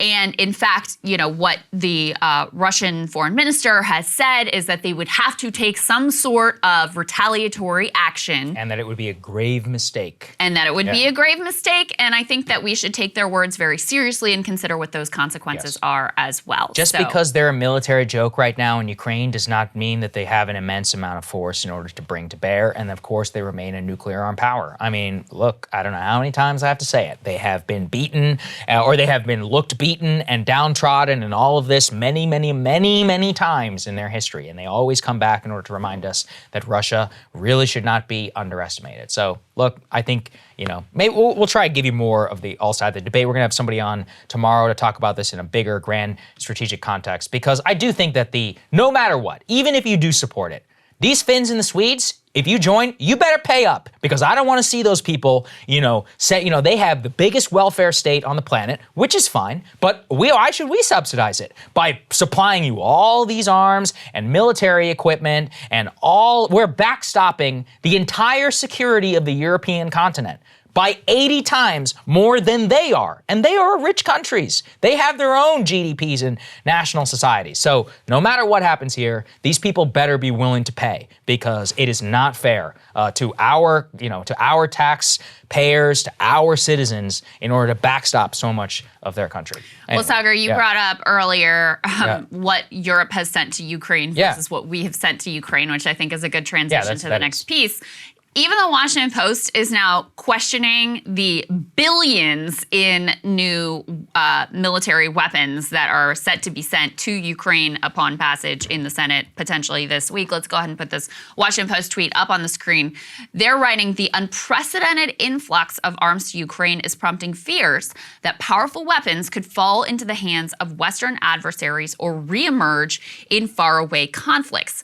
And in fact, you know, what the Russian foreign minister has said is that they would have to take some sort of retaliatory action. And that it would be a grave mistake. And that it would be a grave mistake. And I think that we should take their words very seriously and consider what those consequences are as well. Just because they're a military joke right now in Ukraine does not mean that they have an immense amount of force in order to bring to bear. And of course, they remain a nuclear armed power. I mean, look, I don't know how many times I have to say it. They have been beaten or they have been looked beaten and downtrodden and all of this many, many, many, many times in their history. And they always come back in order to remind us that Russia really should not be underestimated. So look, I think, you know, maybe we'll try to give you more of the all side of the debate. We're going to have somebody on tomorrow to talk about this in a bigger, grand strategic context, because I do think that no matter what, even if you do support it, these Finns and the Swedes, if you join, you better pay up, because I don't want to see those people, say, they have the biggest welfare state on the planet, which is fine, but why should we subsidize it? By supplying you all these arms and military equipment and we're backstopping the entire security of the European continent by 80 times more than they are. And they are rich countries. They have their own GDPs and national societies. So no matter what happens here, these people better be willing to pay, because it is not fair to our taxpayers, to our citizens, in order to backstop so much of their country. Anyway, well, Saagar, you brought up earlier what Europe has sent to Ukraine versus what we have sent to Ukraine, which I think is a good transition to the next piece. Even the Washington Post is now questioning the billions in new military weapons that are set to be sent to Ukraine upon passage in the Senate potentially this week. Let's go ahead and put this Washington Post tweet up on the screen. They're writing, the unprecedented influx of arms to Ukraine is prompting fears that powerful weapons could fall into the hands of Western adversaries or reemerge in faraway conflicts.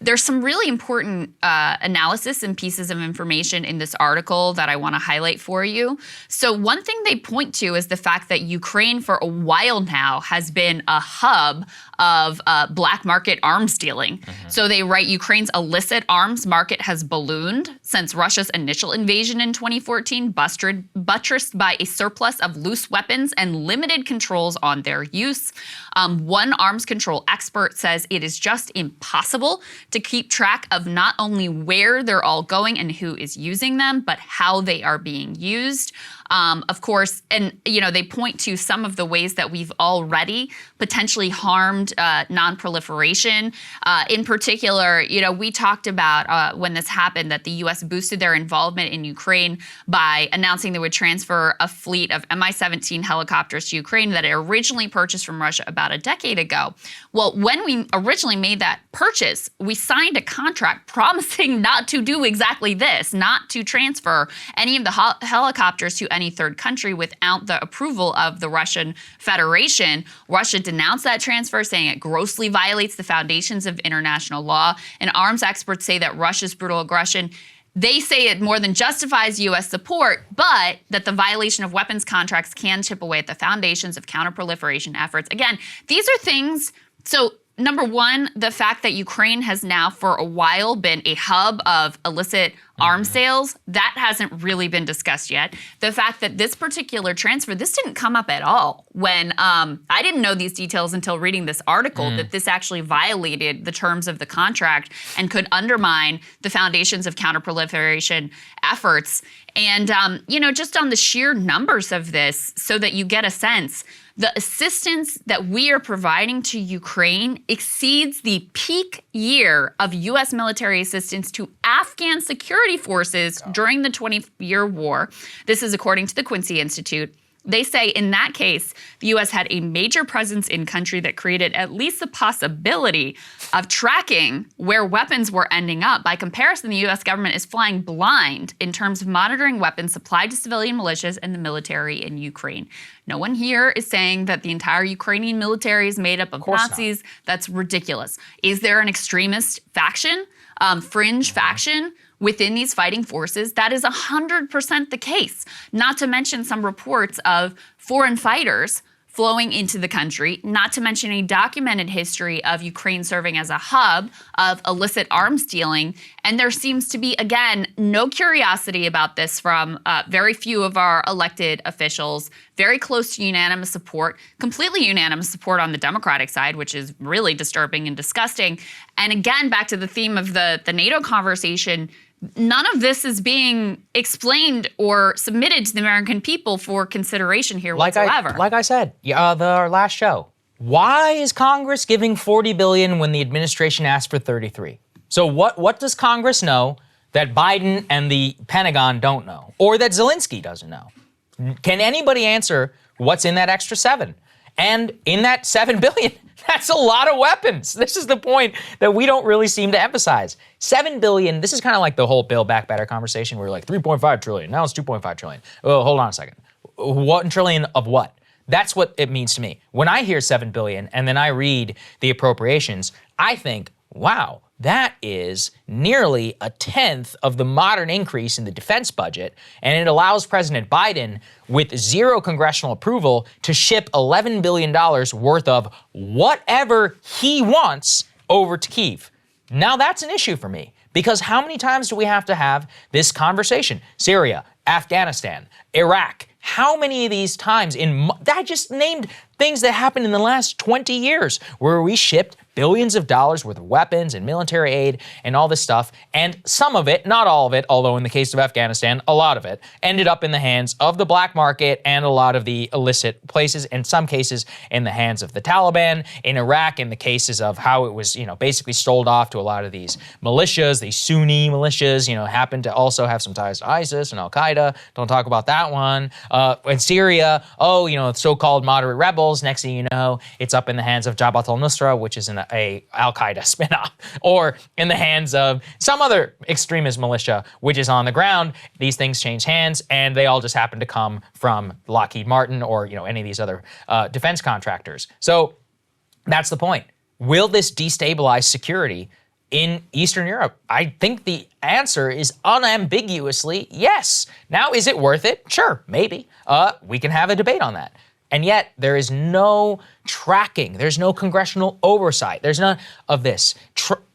There's some really important analysis and pieces of information in this article that I want to highlight for you. So one thing they point to is the fact that Ukraine for a while now has been a hub of black market arms dealing. Mm-hmm. So they write, Ukraine's illicit arms market has ballooned since Russia's initial invasion in 2014, buttressed by a surplus of loose weapons and limited controls on their use. One arms control expert says it is just impossible to keep track of not only where they're all going and who is using them, but how they are being used. Of course, and they point to some of the ways that we've already potentially harmed non-proliferation. In particular, we talked about when this happened that the U.S. boosted their involvement in Ukraine by announcing they would transfer a fleet of Mi-17 helicopters to Ukraine that it originally purchased from Russia about a decade ago. Well, when we originally made that purchase, we signed a contract promising not to do exactly this, not to transfer any of the helicopters to any third country without the approval of the Russian Federation. Russia denounced that transfer, saying it grossly violates the foundations of international law. And arms experts say that Russia's brutal aggression, they say it more than justifies U.S. support, but that the violation of weapons contracts can chip away at the foundations of counterproliferation efforts. Again, these are things, so number one, the fact that Ukraine has now for a while been a hub of illicit arms sales, that hasn't really been discussed yet. The fact that this particular transfer, this didn't come up at all when I didn't know these details until reading this article, that this actually violated the terms of the contract and could undermine the foundations of counterproliferation efforts. And, just on the sheer numbers of this, so that you get a sense, the assistance that we are providing to Ukraine exceeds the peak year of U.S. military assistance to Afghan security forces during the 20-year war. This is according to the Quincy Institute. They say in that case, the U.S. had a major presence in country that created at least the possibility of tracking where weapons were ending up. By comparison, the U.S. government is flying blind in terms of monitoring weapons supplied to civilian militias and the military in Ukraine. No one here is saying that the entire Ukrainian military is made up of Nazis. That's ridiculous. Is there an extremist faction, fringe faction within these fighting forces? That is 100% the case. Not to mention some reports of foreign fighters flowing into the country, not to mention a documented history of Ukraine serving as a hub of illicit arms dealing. And there seems to be, again, no curiosity about this from very few of our elected officials, very close to unanimous support, completely unanimous support on the Democratic side, which is really disturbing and disgusting. And again, back to the theme of the NATO conversation, none of this is being explained or submitted to the American people for consideration here whatsoever. Like I said, our last show, why is Congress giving $40 billion when the administration asked for 33? So what does Congress know that Biden and the Pentagon don't know, or that Zelensky doesn't know? Can anybody answer what's in that extra 7? And in that $7 billion, that's a lot of weapons. This is the point that we don't really seem to emphasize. $7 billion, this is kind of like the whole Build Back Better conversation where we're like 3.5 trillion, now it's 2.5 trillion. Oh, hold on a second. 1 trillion of what? That's what it means to me. When I hear $7 billion and then I read the appropriations, I think, wow, that is nearly a tenth of the modern increase in the defense budget, and it allows President Biden, with zero congressional approval, to ship $11 billion worth of whatever he wants over to Kyiv. Now that's an issue for me, because how many times do we have to have this conversation? Syria, Afghanistan, Iraq. How many of these times I just named things that happened in the last 20 years where we shipped billions of dollars worth of weapons and military aid and all this stuff, and some of it, not all of it, although in the case of Afghanistan, a lot of it, ended up in the hands of the black market and a lot of the illicit places, in some cases in the hands of the Taliban, in Iraq, in the cases of how it was, basically sold off to a lot of these militias, these Sunni militias, happened to also have some ties to ISIS and Al-Qaeda. Don't talk about that one. In Syria, so-called moderate rebels, next thing you know, it's up in the hands of Jabhat al-Nusra, which is a Al-Qaeda spinoff, or in the hands of some other extremist militia, which is on the ground. These things change hands, and they all just happen to come from Lockheed Martin or any of these other defense contractors. So that's the point. Will this destabilize security in Eastern Europe? I think the answer is unambiguously yes. Now, is it worth it? Sure, maybe. We can have a debate on that. And yet, there is no tracking. There's no congressional oversight. There's none of this.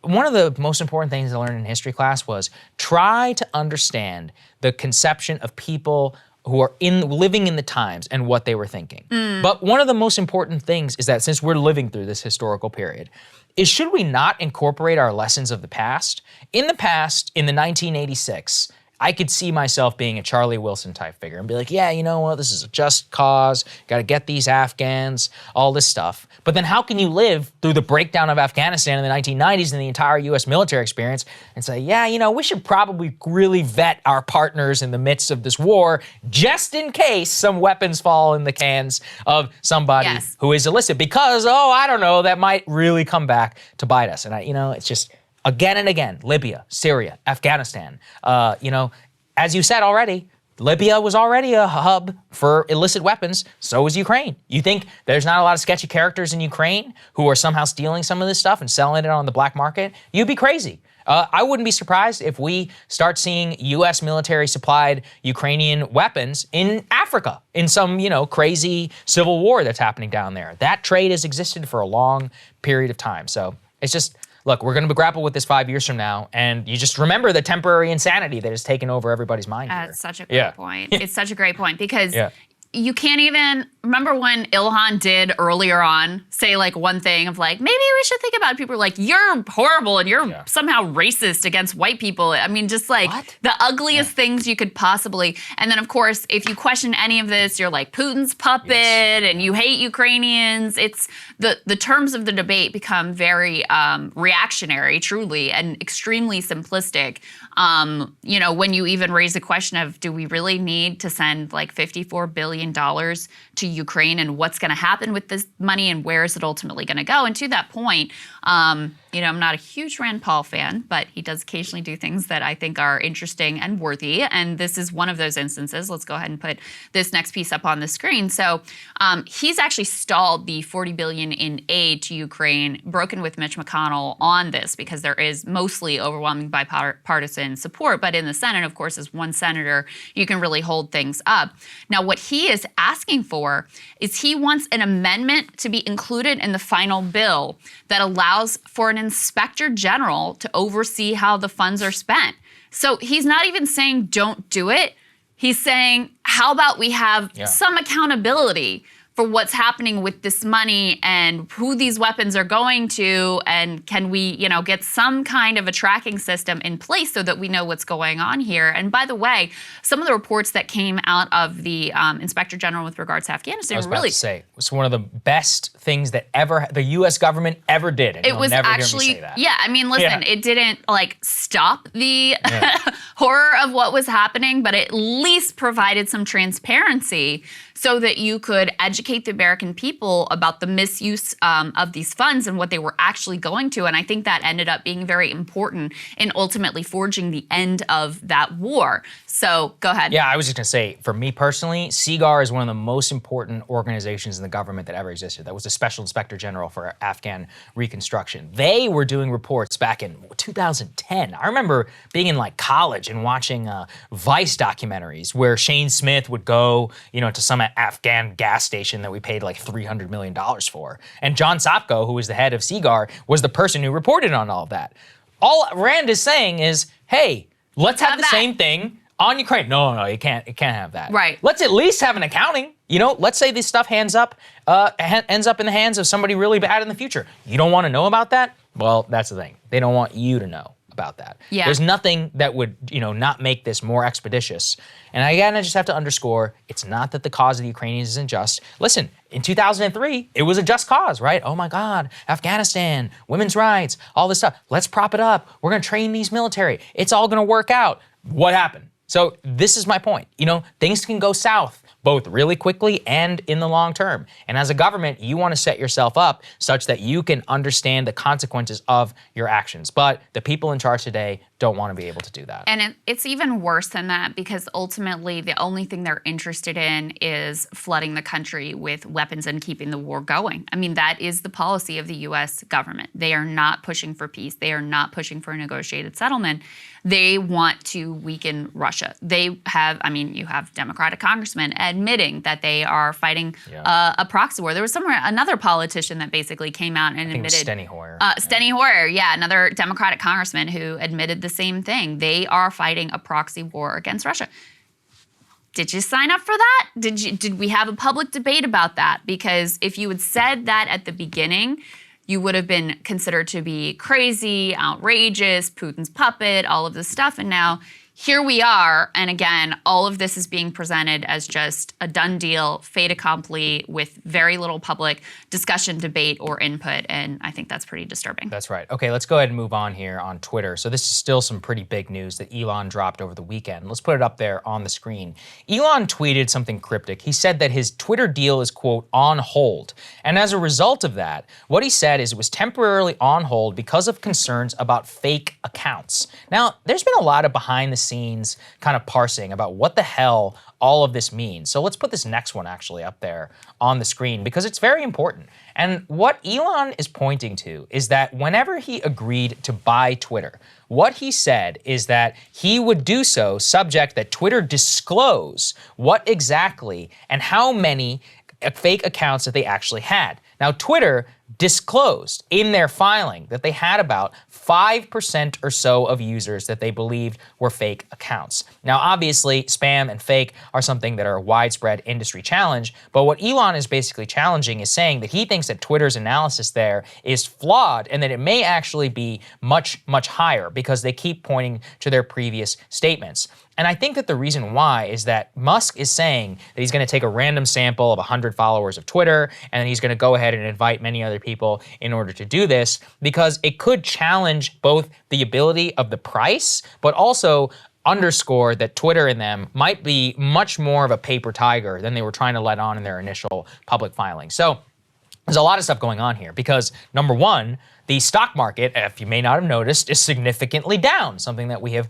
One of the most important things I learned in history class was try to understand the conception of people who are living in the times and what they were thinking. But one of the most important things is that since we're living through this historical period, is should we not incorporate our lessons of the past? In the past, in the 1986, I could see myself being a Charlie Wilson type figure and be like, yeah, you know what, this is a just cause, got to get these Afghans, all this stuff. But then how can you live through the breakdown of Afghanistan in the 1990s and the entire US military experience and say, yeah, we should probably really vet our partners in the midst of this war just in case some weapons fall in the hands of somebody who is illicit because, I don't know, that might really come back to bite us. And it's just, again and again, Libya, Syria, Afghanistan. As you said already, Libya was already a hub for illicit weapons. So was Ukraine. You think there's not a lot of sketchy characters in Ukraine who are somehow stealing some of this stuff and selling it on the black market? You'd be crazy. I wouldn't be surprised if we start seeing U.S. military-supplied Ukrainian weapons in Africa in some, crazy civil war that's happening down there. That trade has existed for a long period of time. So it's just... Look, we're going to grapple with this 5 years from now, and you just remember the temporary insanity that has taken over everybody's mind here. That's such a great point. It's such a great point because you can't even remember when Ilhan did earlier on say like one thing of like, maybe we should think about it. People were like, you're horrible and you're somehow racist against white people. I mean, just like the ugliest things you could possibly. And then of course, if you question any of this, you're like Putin's puppet and you hate Ukrainians. It's the terms of the debate become very reactionary, truly, and extremely simplistic. You know, when you even raise the question of, do we really need to send like $54 billion to Ukraine, and what's going to happen with this money and where is it ultimately going to go? And to that point, you know, I'm not a huge Rand Paul fan, but he does occasionally do things that I think are interesting and worthy. And this is one of those instances. Let's go ahead and put this next piece up on the screen. So he's actually stalled the $40 billion in aid to Ukraine, broken with Mitch McConnell on this because there is mostly overwhelming bipartisan support. But in the Senate, of course, as one senator, you can really hold things up. Now, what he is asking for is he wants an amendment to be included in the final bill that allows for an inspector general to oversee how the funds are spent. So he's not even saying don't do it. He's saying, how about we have some accountability for what's happening with this money and who these weapons are going to, and can we, you know, get some kind of a tracking system in place so that we know what's going on here. And by the way, some of the reports that came out of the Inspector General with regards to Afghanistan were really, it's one of the best things that ever the U.S. government ever did. And it was never actually, hear me say that. I mean, listen, it didn't like stop the horror of what was happening, but at least provided some transparency so that you could educate the American people about the misuse of these funds and what they were actually going to. And I think that ended up being very important in ultimately forging the end of that war. So go ahead. Yeah, I was just gonna say, for me personally, Saagar is one of the most important organizations in the government that ever existed. That was the Special Inspector General for Afghan Reconstruction. They were doing reports back in 2010. I remember being in like college and watching Vice documentaries where Shane Smith would go, you know, to some Afghan gas station that we paid like $300 million for. And John Sopko, who was the head of Saagar, was the person who reported on all of that. All Rand is saying is, hey, let's have the same thing on Ukraine. No, you can't have that. Right. Let's at least have an accounting. You know, let's say this stuff ends up in the hands of somebody really bad in the future. You don't want to know about that? Well, that's the thing. They don't want you to know about that. Yeah. There's nothing that would, you know, not make this more expeditious. And again, I just have to underscore, it's not that the cause of the Ukrainians isn't just. Listen, in 2003, it was a just cause, right? Oh my God, Afghanistan, women's rights, all this stuff. Let's prop it up. We're gonna train these military. It's all gonna work out. What happened? So this is my point. You know, things can go south both really quickly and in the long term. And as a government, you want to set yourself up such that you can understand the consequences of your actions. But the people in charge today don't want to be able to do that. And it's even worse than that because ultimately the only thing they're interested in is flooding the country with weapons and keeping the war going. I mean, that is the policy of the U.S. government. They are not pushing for peace. They are not pushing for a negotiated settlement. They want to weaken Russia. They have, I mean, you have Democratic congressmen admitting that they are fighting a proxy war. There was another politician that basically came out and admitted. Steny Hoyer. Steny Hoyer, another Democratic congressman who admitted the same thing. They are fighting a proxy war against Russia. Did you sign up for that? Did we have a public debate about that? Because if you had said that at the beginning, you would have been considered to be crazy, outrageous, Putin's puppet, all of this stuff. And now here we are. And again, all of this is being presented as just a done deal, fait accompli, with very little public discussion, debate, or input. And I think that's pretty disturbing. That's right. Okay, let's go ahead and move on here on Twitter. So this is still some pretty big news that Elon dropped over the weekend. Let's put it up there on the screen. Elon tweeted something cryptic. He said that his Twitter deal is, quote, on hold. And as a result of that, what he said is it was temporarily on hold because of concerns about fake accounts. Now, there's been a lot of behind the scenes kind of parsing about what the hell all of this means. So let's put this next one actually up there on the screen because it's very important. And what Elon is pointing to is that whenever he agreed to buy Twitter, what he said is that he would do so subject that Twitter disclose what exactly and how many fake accounts that they actually had. Now, Twitter disclosed in their filing that they had about 5% or so of users that they believed were fake accounts. Now, obviously, spam and fake are something that are a widespread industry challenge, but what Elon is basically challenging is saying that he thinks that Twitter's analysis there is flawed and that it may actually be much, much higher because they keep pointing to their previous statements. And I think that the reason why is that Musk is saying that he's going to take a random sample of 100 followers of Twitter, and then he's going to go ahead and invite many other people in order to do this, because it could challenge both the ability of the price, but also underscore that Twitter and them might be much more of a paper tiger than they were trying to let on in their initial public filing. So there's a lot of stuff going on here because, number one, the stock market, if you may not have noticed, is significantly down, something that we have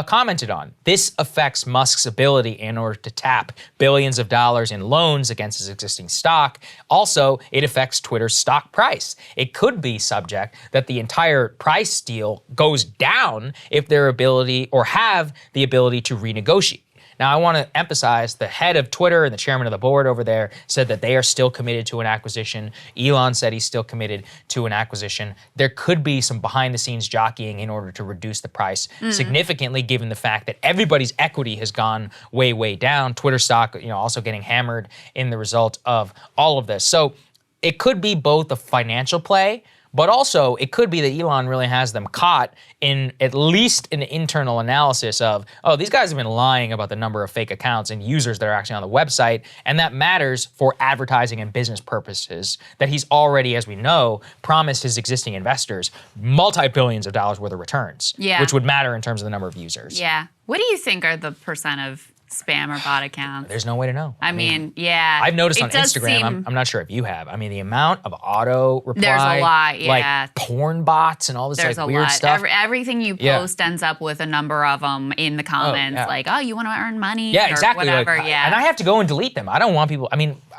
commented on. This affects Musk's ability in order to tap billions of dollars in loans against his existing stock. Also, it affects Twitter's stock price. It could be subject that the entire price deal goes down if their ability or have the ability to renegotiate. Now, I want to emphasize the head of Twitter and the chairman of the board over there said that they are still committed to an acquisition. Elon said he's still committed to an acquisition. There could be some behind-the-scenes jockeying in order to reduce the price significantly, given the fact that everybody's equity has gone way, way down. Twitter stock, also getting hammered in the result of all of this. So it could be both a financial play, but also it could be that Elon really has them caught in at least an internal analysis of, oh, these guys have been lying about the number of fake accounts and users that are actually on the website, and that matters for advertising and business purposes, that he's already, as we know, promised his existing investors multi-billions of dollars worth of returns, which would matter in terms of the number of users. Yeah. What do you think are the percent of spam or bot accounts? There's no way to know. I mean, yeah. I've noticed on Instagram, I'm not sure if you have, the amount of auto reply. There's a lot, yeah. Like porn bots and all this weird stuff. Everything you post ends up with a number of them in the comments, you want to earn money? Yeah, exactly. Or whatever, And I have to go and delete them. I don't want people,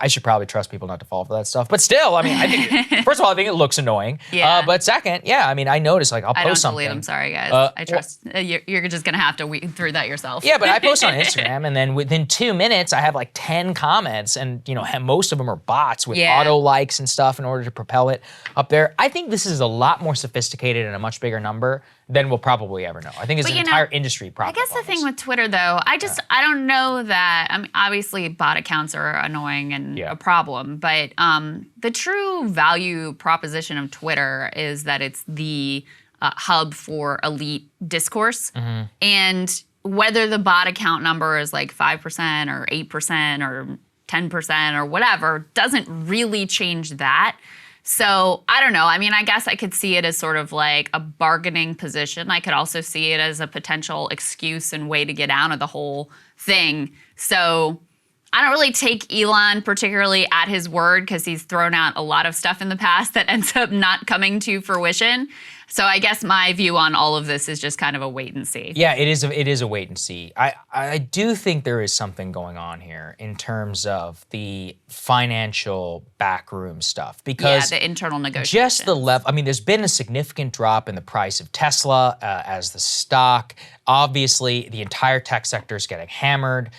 I should probably trust people not to fall for that stuff. But still, I think, first of all, I think it looks annoying. Yeah. But second, I notice, I'll post something. I don't delete them, sorry guys. I trust, you're just going to have to weed through that yourself. Yeah, but I post on Instagram, and then within 2 minutes, I have 10 comments, and most of them are bots with auto likes and stuff in order to propel it up there. I think this is a lot more sophisticated and a much bigger number than we'll probably ever know. I think it's an entire industry problem. I guess the thing with Twitter, though, I don't know that, obviously bot accounts are annoying and a problem, but the true value proposition of Twitter is that it's the hub for elite discourse. And whether the bot account number is 5% or 8% or 10% or whatever doesn't really change that. So I don't know. I guess I could see it as sort of like a bargaining position. I could also see it as a potential excuse and way to get out of the whole thing. So I don't really take Elon particularly at his word because he's thrown out a lot of stuff in the past that ends up not coming to fruition. So I guess my view on all of this is just kind of a wait and see. Yeah, it is a wait and see. I do think there is something going on here in terms of the financial backroom stuff, because the internal negotiations. Just the level. There's been a significant drop in the price of Tesla as the stock. Obviously, the entire tech sector is getting hammered.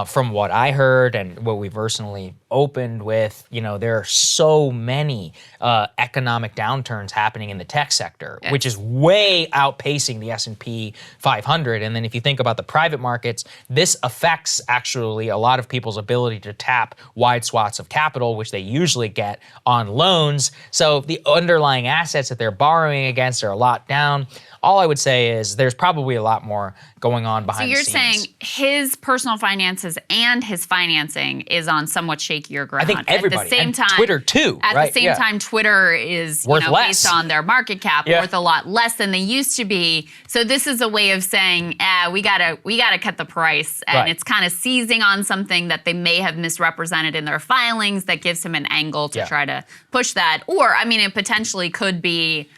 From what I heard and what we've recently opened with, there are so many economic downturns happening in the tech sector, which is way outpacing the S&P 500. And then if you think about the private markets, this affects actually a lot of people's ability to tap wide swaths of capital, which they usually get on loans. So the underlying assets that they're borrowing against are a lot down. All I would say is there's probably a lot more going on behind the scenes. So you're saying his personal finances and his financing is on somewhat shakier ground. I think everybody, at the same and time, Twitter too, At right? the same time, Twitter is worth less. Based on their market cap, worth a lot less than they used to be. So this is a way of saying, we gotta cut the price, and it's kind of seizing on something that they may have misrepresented in their filings that gives him an angle to try to push that. Or it potentially could be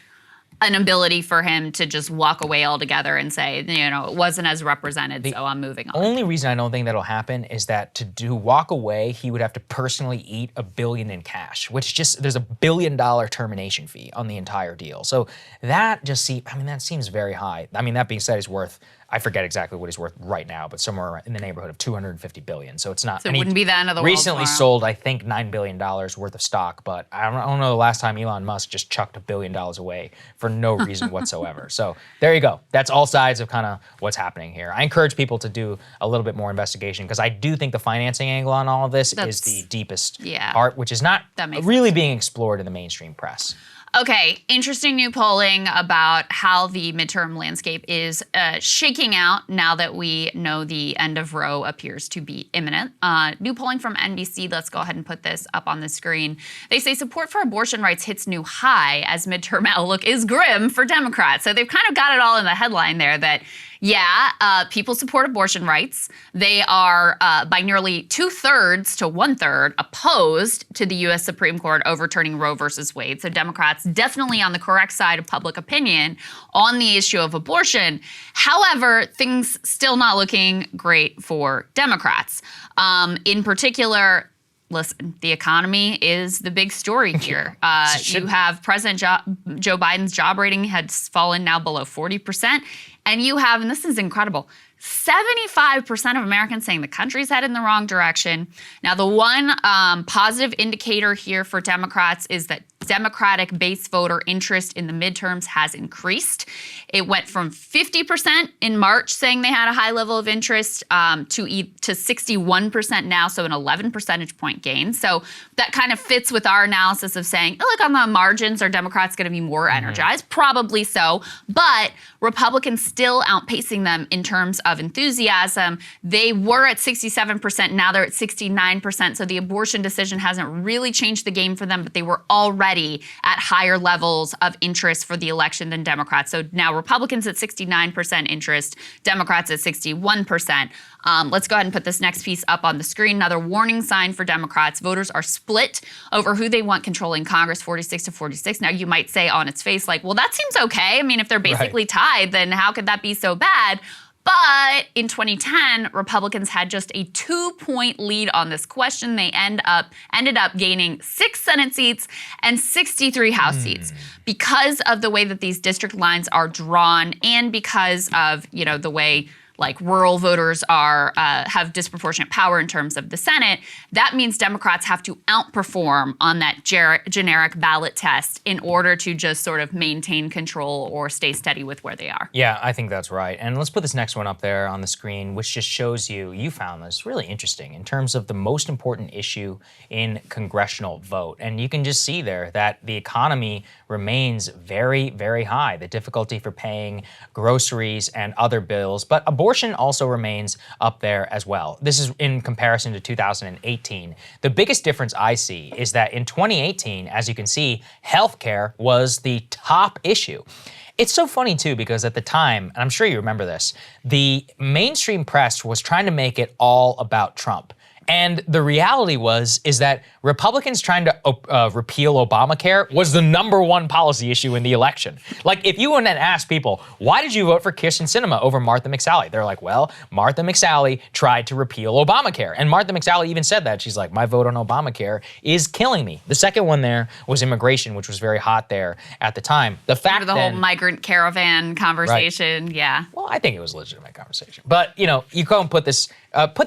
an ability for him to just walk away altogether and say, it wasn't as represented, so I'm moving on. The only reason I don't think that'll happen is that to walk away, he would have to personally eat $1 billion in cash, which there's $1 billion termination fee on the entire deal. So that just that seems very high. That being said, it's worth, I forget exactly what he's worth right now, but somewhere in the neighborhood of $250 billion. So it's not. So it and he wouldn't be the end of the world recently tomorrow. sold, I think, $9 billion worth of stock, but I don't know the last time Elon Musk just chucked $1 billion away for no reason whatsoever. So there you go. That's all sides of kind of what's happening here. I encourage people to do a little bit more investigation because I do think the financing angle on all of this is the deepest part, which is not really being explored in the mainstream press. Okay, interesting new polling about how the midterm landscape is shaking out now that we know the end of Roe appears to be imminent. New polling from NBC, let's go ahead and put this up on the screen. They say support for abortion rights hits new high as midterm outlook is grim for Democrats. So they've kind of got it all in the headline there that people support abortion rights. They are by nearly 2/3 to 1/3 opposed to the U.S. Supreme Court overturning Roe versus Wade. So Democrats definitely on the correct side of public opinion on the issue of abortion. However, things still not looking great for Democrats. In particular, listen, the economy is the big story here. You have President Joe Biden's job rating has fallen now below 40%. And you have, and this is incredible, 75% of Americans saying the country's headed in the wrong direction. Now, the one positive indicator here for Democrats is that Democratic base voter interest in the midterms has increased. It went from 50% in March saying they had a high level of interest to 61% now, so an 11 percentage point gain. So that kind of fits with our analysis of saying, look, on the margins, are Democrats going to be more energized? Probably so, but Republicans still outpacing them in terms of enthusiasm. They were at 67%, now they're at 69%, so the abortion decision hasn't really changed the game for them, but they were already at higher levels of interest for the election than Democrats. So now Republicans at 69% interest, Democrats at 61%. Let's go ahead and put this next piece up on the screen. Another warning sign for Democrats. Voters are split over who they want controlling Congress, 46 to 46. Now, you might say on its face, like, well, that seems okay. I mean, if they're basically tied, then how could that be so bad? But in 2010, Republicans had just a 2-point lead on this question. They ended up gaining 6 Senate seats and 63 House seats because of the way that these district lines are drawn and because of, the way like rural voters have disproportionate power in terms of the Senate. That means Democrats have to outperform on that generic ballot test in order to just sort of maintain control or stay steady with where they are. Yeah, I think that's right. And let's put this next one up there on the screen, which just shows you found this really interesting in terms of the most important issue in congressional vote. And you can just see there that the economy remains very, very high, the difficulty for paying groceries and other bills, but abortion also remains up there as well. This is in comparison to 2018. The biggest difference I see is that in 2018, as you can see, healthcare was the top issue. It's so funny too, because at the time, and I'm sure you remember this, the mainstream press was trying to make it all about Trump. And the reality is that Republicans trying to repeal Obamacare was the #1 policy issue in the election. Like, if you went and asked people, why did you vote for Kirsten Sinema over Martha McSally? They're like, well, Martha McSally tried to repeal Obamacare. And Martha McSally even said that. She's like, my vote on Obamacare is killing me. The second one there was immigration, which was very hot there at the time. The fact the whole migrant caravan conversation, yeah. Well, I think it was a legitimate conversation. But, you go and put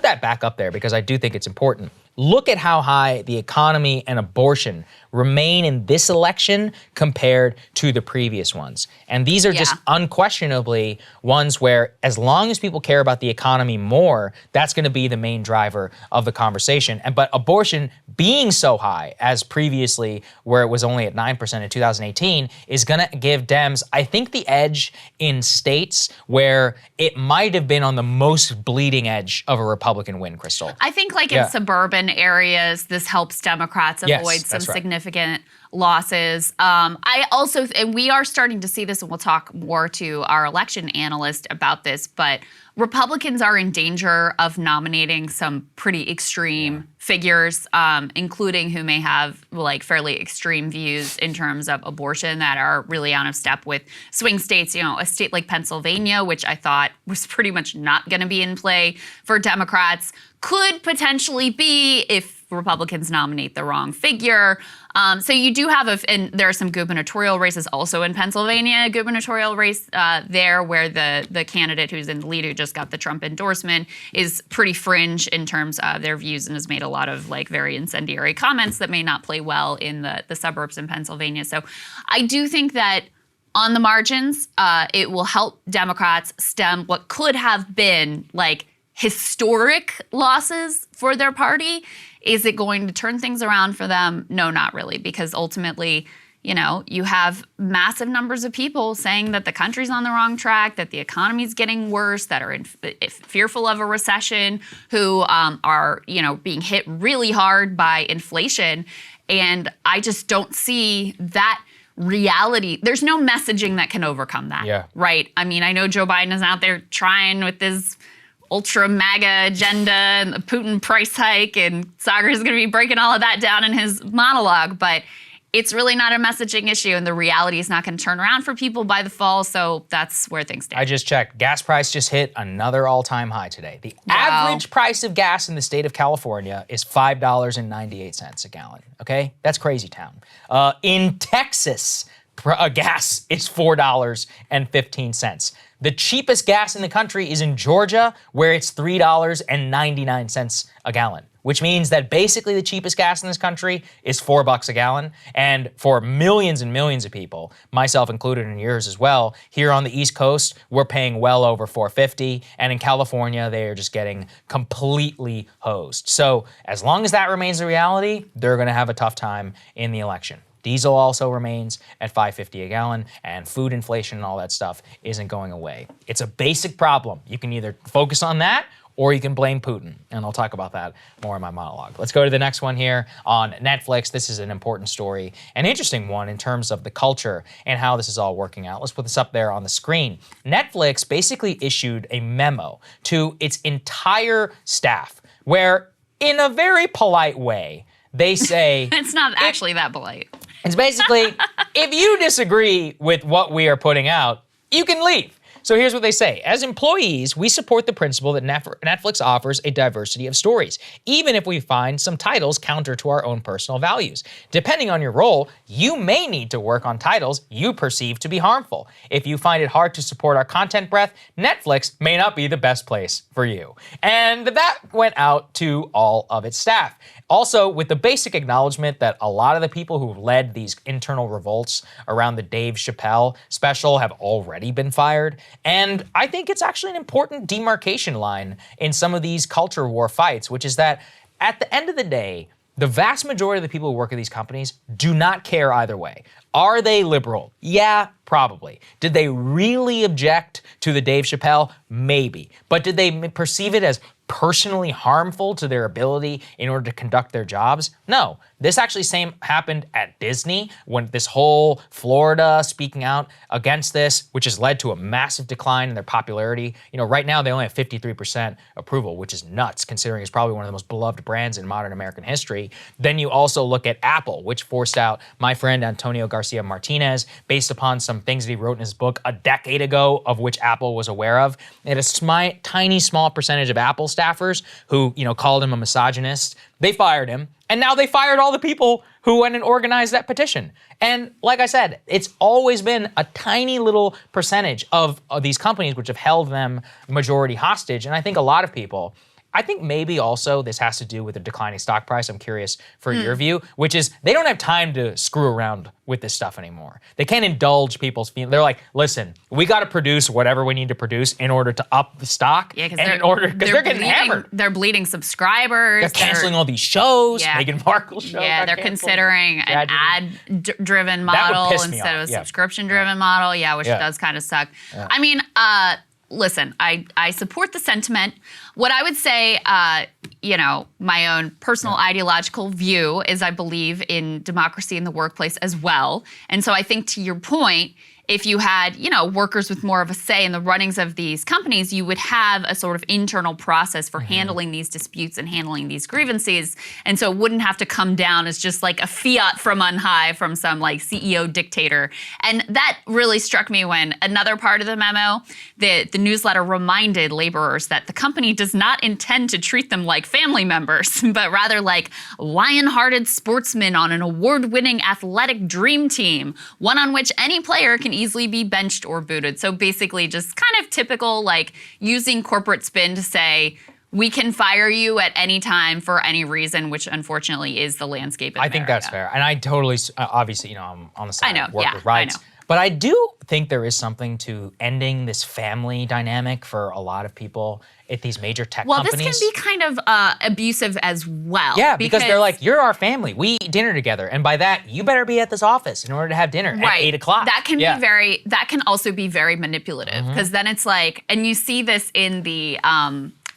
that back up there because I do think it's important. Look at how high the economy and abortion remain in this election compared to the previous ones. And these are just unquestionably ones where as long as people care about the economy more, that's going to be the main driver of the conversation. But abortion being so high as previously, where it was only at 9% in 2018, is going to give Dems, I think, the edge in states where it might have been on the most bleeding edge of a Republican win, Krystal. I think in suburban areas, this helps Democrats avoid some significant losses. And we are starting to see this, and we'll talk more to our election analyst about this, but Republicans are in danger of nominating some pretty extreme figures, including who may have fairly extreme views in terms of abortion that are really out of step with swing states. A state like Pennsylvania, which I thought was pretty much not going to be in play for Democrats, could potentially be if Republicans nominate the wrong figure. So you do have and there are some gubernatorial races also in Pennsylvania, gubernatorial race there where the candidate who's in the lead, who just got the Trump endorsement, is pretty fringe in terms of their views and has made a lot of like very incendiary comments that may not play well in the suburbs in Pennsylvania. So I do think that on the margins, it will help Democrats stem what could have been like historic losses for their party. Is it going to turn things around for them? No, not really, because ultimately, you know, you have massive numbers of people saying that the country's on the wrong track, that the economy's getting worse, that are fearful of a recession, who are, you know, being hit really hard by inflation. And I just don't see that reality. There's no messaging that can overcome that, right? I mean, I know Joe Biden is out there trying with this ultra MAGA agenda and the Putin price hike, and Saagar is going to be breaking all of that down in his monologue, but it's really not a messaging issue, and the reality is not going to turn around for people by the fall, so that's where things stand. I just checked. Gas price just hit another all-time high today. The average price of gas in the state of California is $5.98 a gallon, okay? That's crazy town. In Texas, gas is $4.15. The cheapest gas in the country is in Georgia, where it's $3.99 a gallon, which means that basically the cheapest gas in this country is $4 a gallon. And for millions and millions of people, myself included and yours as well, here on the East Coast, we're paying well over $4.50. And in California, they are just getting completely hosed. So as long as that remains a reality, they're going to have a tough time in the election. Diesel also remains at $5.50 a gallon, and food inflation and all that stuff isn't going away. It's a basic problem. You can either focus on that or you can blame Putin, and I'll talk about that more in my monologue. Let's go to the next one here on Netflix. This is an important story, an interesting one in terms of the culture and how this is all working out. Let's put this up there on the screen. Netflix basically issued a memo to its entire staff where, in a very polite way, they say— It's not actually that polite. It's basically, if you disagree with what we are putting out, you can leave. So here's what they say. As employees, we support the principle that Netflix offers a diversity of stories, even if we find some titles counter to our own personal values. Depending on your role, you may need to work on titles you perceive to be harmful. If you find it hard to support our content breadth, Netflix may not be the best place for you. And that went out to all of its staff. Also, with the basic acknowledgement that a lot of the people who led these internal revolts around the Dave Chappelle special have already been fired. And I think it's actually an important demarcation line in some of these culture war fights, which is that at the end of the day, the vast majority of the people who work at these companies do not care either way. Are they liberal? Yeah, probably. Did they really object to the Dave Chappelle? Maybe. But did they perceive it as personally harmful to their ability in order to conduct their jobs? No. This actually happened at Disney when this whole Florida speaking out against this, which has led to a massive decline in their popularity. You know, right now they only have 53% approval, which is nuts considering it's probably one of the most beloved brands in modern American history. Then you also look at Apple, which forced out my friend Antonio Garcia Martinez based upon some things that he wrote in his book a decade ago, of which Apple was aware of. They had a tiny, small percentage of Apple staffers who, you know, called him a misogynist. They fired him. And now they fired all the people who went and organized that petition. And like I said, it's always been a tiny little percentage of these companies which have held them majority hostage. And I think a lot of people, I think maybe also this has to do with the declining stock price. I'm curious for your view, which is they don't have time to screw around with this stuff anymore. They can't indulge people's feelings. They're like, listen, we got to produce whatever we need to produce in order to up the stock. Yeah, because they're getting hammered. They're bleeding subscribers. They're canceling all these shows. Yeah. Meghan Markle's show. Yeah, they're considering an ad-driven model instead of a subscription-driven model. Yeah, which does kind of suck. Yeah. I mean, listen, I support the sentiment. What I would say, you know, my own personal ideological view is I believe in democracy in the workplace as well. And so I think to your point, if you had, you know, workers with more of a say in the runnings of these companies, you would have a sort of internal process for handling these disputes and handling these grievances. And so it wouldn't have to come down as just like a fiat from on high from some like CEO dictator. And that really struck me when another part of the memo, the newsletter reminded laborers that the company does does not intend to treat them like family members, but rather like lion-hearted sportsmen on an award-winning athletic dream team, one on which any player can easily be benched or booted. So basically just kind of typical, like using corporate spin to say, we can fire you at any time for any reason, which unfortunately is the landscape in America. I think that's fair. And I totally, obviously, I'm on the side of worker rights. I know. But I do think there is something to ending this family dynamic for a lot of people at these major tech companies. Well, this can be kind of abusive as well. Yeah, because they're like, you're our family. We eat dinner together. And by that, you better be at this office in order to have dinner at 8 o'clock. That can be that can also be very manipulative, because then it's like, and you see this in the,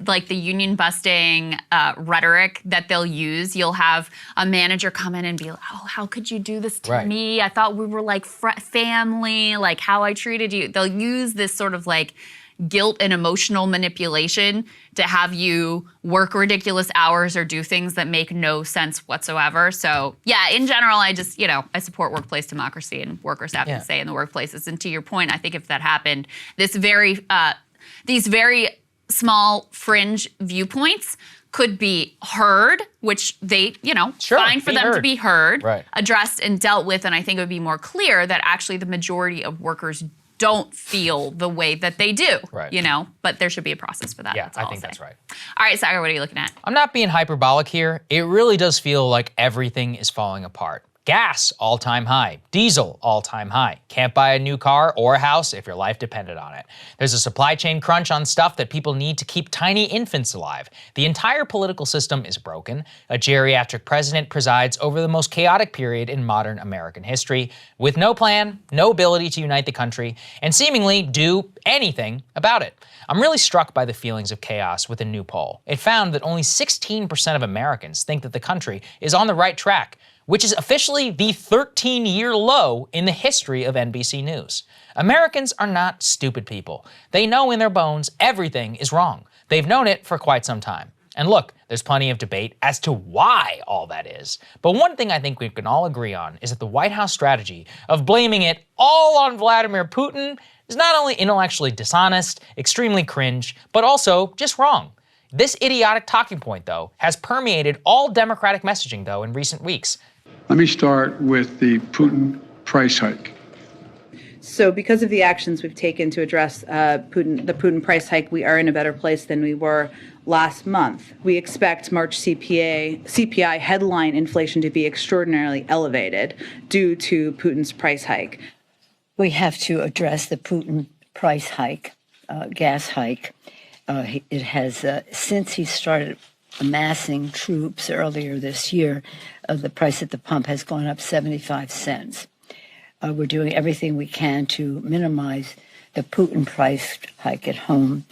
like the union busting rhetoric that they'll use. You'll have a manager come in and be like, oh, how could you do this to me? I thought we were like family, like how I treated you. They'll use this sort of like guilt and emotional manipulation to have you work ridiculous hours or do things that make no sense whatsoever. So yeah, in general, I just, I support workplace democracy and workers having to say in the workplaces. And to your point, I think if that happened, these very small fringe viewpoints could be heard, which they, fine for them to be heard, addressed and dealt with. And I think it would be more clear that actually the majority of workers don't feel the way that they do, but there should be a process for that. Yeah, I think that's right. All right, Saagar, what are you looking at? I'm not being hyperbolic here. It really does feel like everything is falling apart. Gas, all-time high. Diesel, all-time high. Can't buy a new car or a house if your life depended on it. There's a supply chain crunch on stuff that people need to keep tiny infants alive. The entire political system is broken. A geriatric president presides over the most chaotic period in modern American history, with no plan, no ability to unite the country, and seemingly do anything about it. I'm really struck by the feelings of chaos with a new poll. It found that only 16% of Americans think that the country is on the right track, which is officially the 13-year low in the history of NBC News. Americans are not stupid people. They know in their bones everything is wrong. They've known it for quite some time. And look, there's plenty of debate as to why all that is. But one thing I think we can all agree on is that the White House strategy of blaming it all on Vladimir Putin is not only intellectually dishonest, extremely cringe, but also just wrong. This idiotic talking point, though, has permeated all Democratic messaging, though, in recent weeks. Let me start with the Putin price hike. So because of the actions we've taken to address the Putin price hike, we are in a better place than we were last month. We expect March CPI headline inflation to be extraordinarily elevated due to Putin's price hike. We have to address the Putin price hike, gas hike. It has, since he started amassing troops earlier this year, the price at the pump has gone up 75 cents. We're doing everything we can to minimize the Putin price hike at home.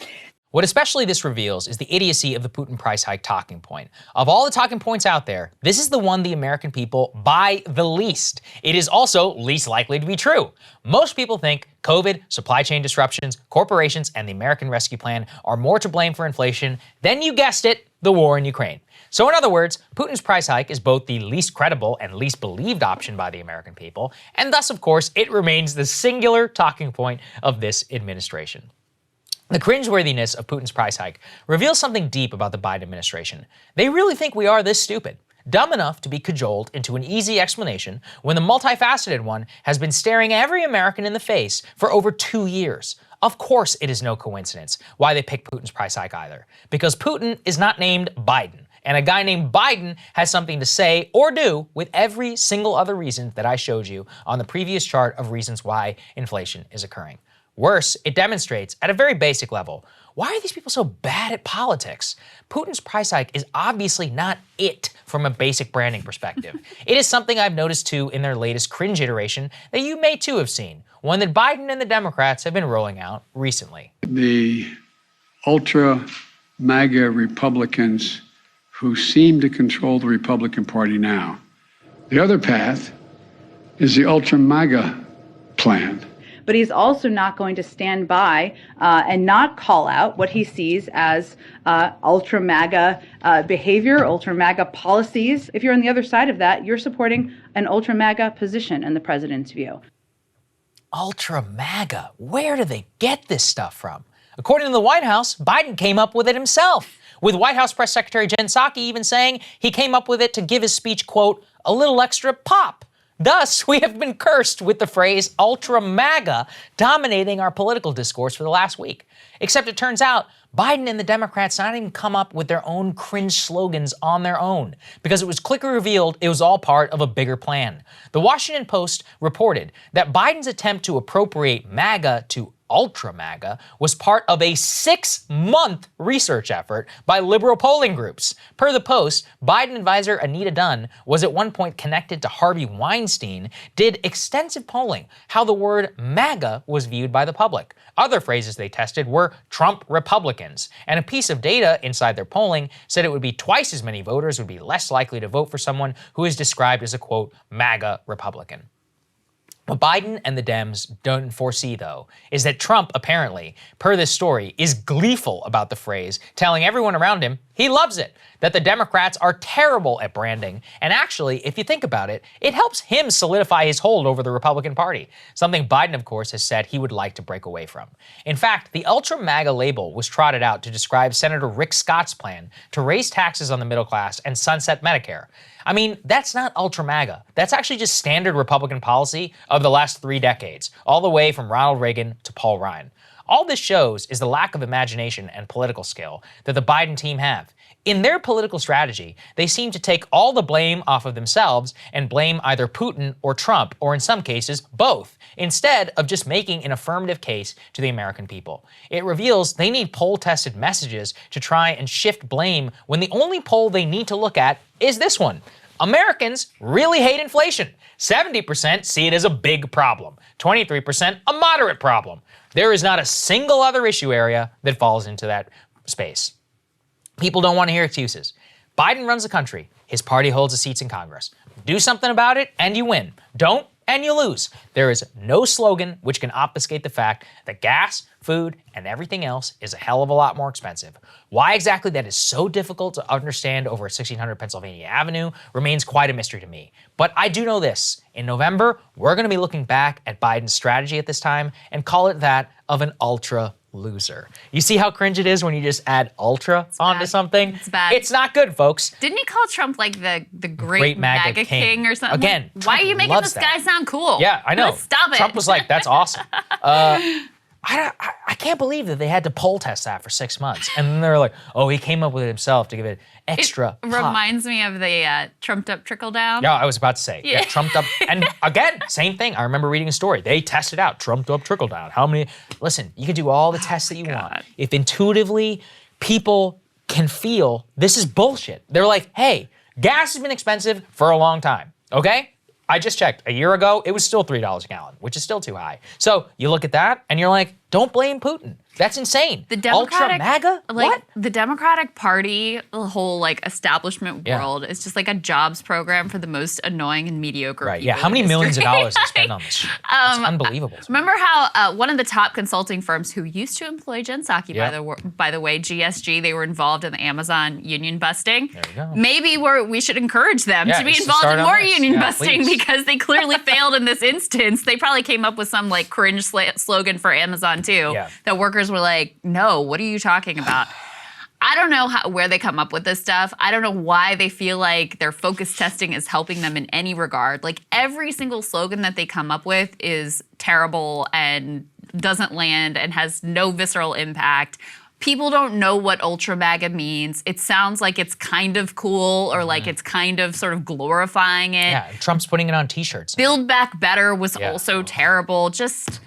What especially this reveals is the idiocy of the Putin price hike talking point. Of all the talking points out there, this is the one the American people buy the least. It is also least likely to be true. Most people think COVID, supply chain disruptions, corporations, and the American Rescue Plan are more to blame for inflation than, you guessed it, the war in Ukraine. So in other words, Putin's price hike is both the least credible and least believed option by the American people, and thus, of course, it remains the singular talking point of this administration. The cringeworthiness of Putin's price hike reveals something deep about the Biden administration. They really think we are this stupid, dumb enough to be cajoled into an easy explanation when the multifaceted one has been staring every American in the face for over 2 years. Of course, it is no coincidence why they picked Putin's price hike either, because Putin is not named Biden, and a guy named Biden has something to say or do with every single other reason that I showed you on the previous chart of reasons why inflation is occurring. Worse, it demonstrates, at a very basic level, why are these people so bad at politics? Putin's price hike is obviously not it from a basic branding perspective. It is something I've noticed too in their latest cringe iteration that you may too have seen, one that Biden and the Democrats have been rolling out recently. The ultra MAGA Republicans who seem to control the Republican Party now. The other path is the ultra MAGA plan. But he's also not going to stand by and not call out what he sees as ultra MAGA behavior, ultra MAGA policies. If you're on the other side of that, you're supporting an ultra MAGA position in the president's view. Ultra MAGA, where do they get this stuff from? According to the White House, Biden came up with it himself, with White House Press Secretary Jen Psaki even saying he came up with it to give his speech, quote, a little extra pop. Thus, we have been cursed with the phrase ultra MAGA dominating our political discourse for the last week. Except it turns out Biden and the Democrats not even come up with their own cringe slogans on their own, because it was quickly revealed it was all part of a bigger plan. The Washington Post reported that Biden's attempt to appropriate MAGA to ultra MAGA was part of a 6-month research effort by liberal polling groups. Per the Post, Biden advisor Anita Dunn was at one point connected to Harvey Weinstein, did extensive polling how the word MAGA was viewed by the public. Other phrases they tested were Trump Republicans, and a piece of data inside their polling said it would be twice as many voters would be less likely to vote for someone who is described as a, quote, MAGA Republican. What Biden and the Dems don't foresee, though, is that Trump, apparently, per this story, is gleeful about the phrase, telling everyone around him he loves it, that the Democrats are terrible at branding, and actually, if you think about it, it helps him solidify his hold over the Republican Party, something Biden, of course, has said he would like to break away from. In fact, the ultra MAGA label was trotted out to describe Senator Rick Scott's plan to raise taxes on the middle class and sunset Medicare. I mean, that's not ultra MAGA. That's actually just standard Republican policy of the last 3 decades, all the way from Ronald Reagan to Paul Ryan. All this shows is the lack of imagination and political skill that the Biden team have. In their political strategy, they seem to take all the blame off of themselves and blame either Putin or Trump, or in some cases, both, instead of just making an affirmative case to the American people. It reveals they need poll-tested messages to try and shift blame when the only poll they need to look at is this one. Americans really hate inflation. 70% see it as a big problem. 23% a moderate problem. There is not a single other issue area that falls into that space. People don't want to hear excuses. Biden runs the country. His party holds the seats in Congress. Do something about it and you win. Don't and you lose. There is no slogan which can obfuscate the fact that gas, food, and everything else is a hell of a lot more expensive. Why exactly that is so difficult to understand over 1600 Pennsylvania Avenue remains quite a mystery to me. But I do know this. In November, we're going to be looking back at Biden's strategy at this time and call it that of an ultra loser. You see how cringe it is when you just add ultra onto something? It's bad. It's not good, folks. Didn't he call Trump like the great MAGA king or something? Again, why are you making this that. guy sound cool? Yeah, I know. Stop it. Trump was like, that's awesome. I can't believe that they had to poll test that for 6 months. And then they're like, oh, he came up with it himself to give it extra It reminds me of the trumped up trickle down. Yeah, I was about to say. Yeah, trumped up. And again, same thing. I remember reading a story. They tested out trumped up trickle down. How many? Listen, you can do all the tests that you want. If intuitively people can feel this is bullshit, they're like, hey, gas has been expensive for a long time. Okay? I just checked. A year ago, it was still $3 a gallon, which is still too high. So you look at that and you're like, don't blame Putin. That's insane. The Democratic, ultra MAGA? What? The Democratic Party, the whole establishment world is just like a jobs program for the most annoying and mediocre Right. people. Yeah. How many in millions of history? dollars they spend on this shit? It's unbelievable. Remember how one of the top consulting firms who used to employ Jen Psaki, by the way, GSG, they were involved in the Amazon union busting. There you go. Maybe we should encourage them to be just involved start in on more this. union busting Please. because they clearly failed in this instance. They probably came up with some cringe slogan for Amazon too. Yeah. That workers were like, no, what are you talking about? I don't know where they come up with this stuff. I don't know why they feel like their focus testing is helping them in any regard. Like every single slogan that they come up with is terrible and doesn't land and has no visceral impact. People don't know what ultra MAGA means. It sounds like it's kind of cool or like it's kind of sort of glorifying it. Yeah, Trump's putting it on t-shirts. Build Back Better was also terrible. Just,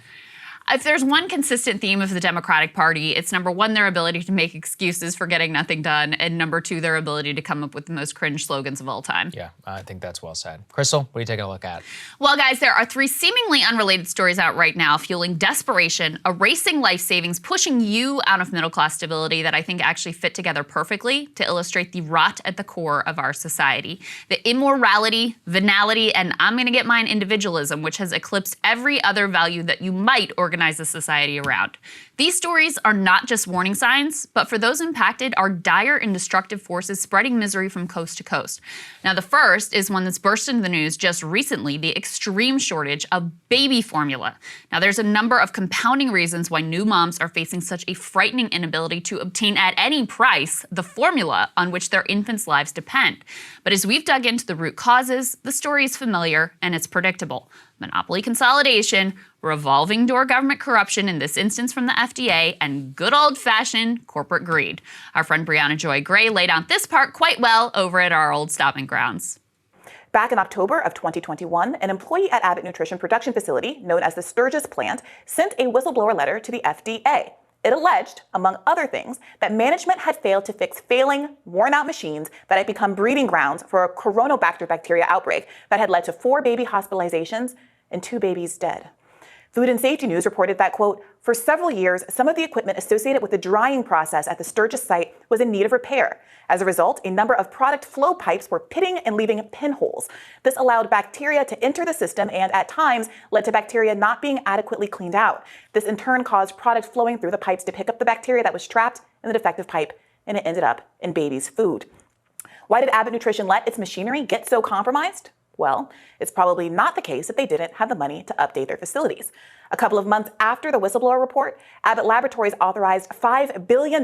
if there's one consistent theme of the Democratic Party, it's number one, their ability to make excuses for getting nothing done, and number two, their ability to come up with the most cringe slogans of all time. Yeah, I think that's well said. Krystal, what are you taking a look at? Well, guys, there are 3 seemingly unrelated stories out right now fueling desperation, erasing life savings, pushing you out of middle-class stability that I think actually fit together perfectly to illustrate the rot at the core of our society. The immorality, venality, and I'm going to get mine individualism, which has eclipsed every other value that you might organize organize the society around. These stories are not just warning signs, but for those impacted are dire and destructive forces spreading misery from coast to coast. Now, the first is one that's burst into the news just recently, the extreme shortage of baby formula. Now, there's a number of compounding reasons why new moms are facing such a frightening inability to obtain at any price the formula on which their infants' lives depend. But as we've dug into the root causes, the story is familiar and it's predictable. Monopoly consolidation, revolving door government corruption, in this instance from the FDA, and good old-fashioned corporate greed. Our friend Brianna Joy Gray laid out this part quite well over at our old stomping grounds. Back in October of 2021, an employee at Abbott Nutrition production facility, known as the Sturgis plant, sent a whistleblower letter to the FDA. It alleged, among other things, that management had failed to fix failing, worn-out machines that had become breeding grounds for a Coronobacter bacteria outbreak that had led to 4 baby hospitalizations and 2 babies dead. Food and Safety News reported that, quote, for several years, some of the equipment associated with the drying process at the Sturgis site was in need of repair. As a result, a number of product flow pipes were pitting and leaving pinholes. This allowed bacteria to enter the system and, at times, led to bacteria not being adequately cleaned out. This, in turn, caused product flowing through the pipes to pick up the bacteria that was trapped in the defective pipe, and it ended up in babies' food. Why did Abbott Nutrition let its machinery get so compromised? Well, it's probably not the case that they didn't have the money to update their facilities. A couple of months after the whistleblower report, Abbott Laboratories authorized $5 billion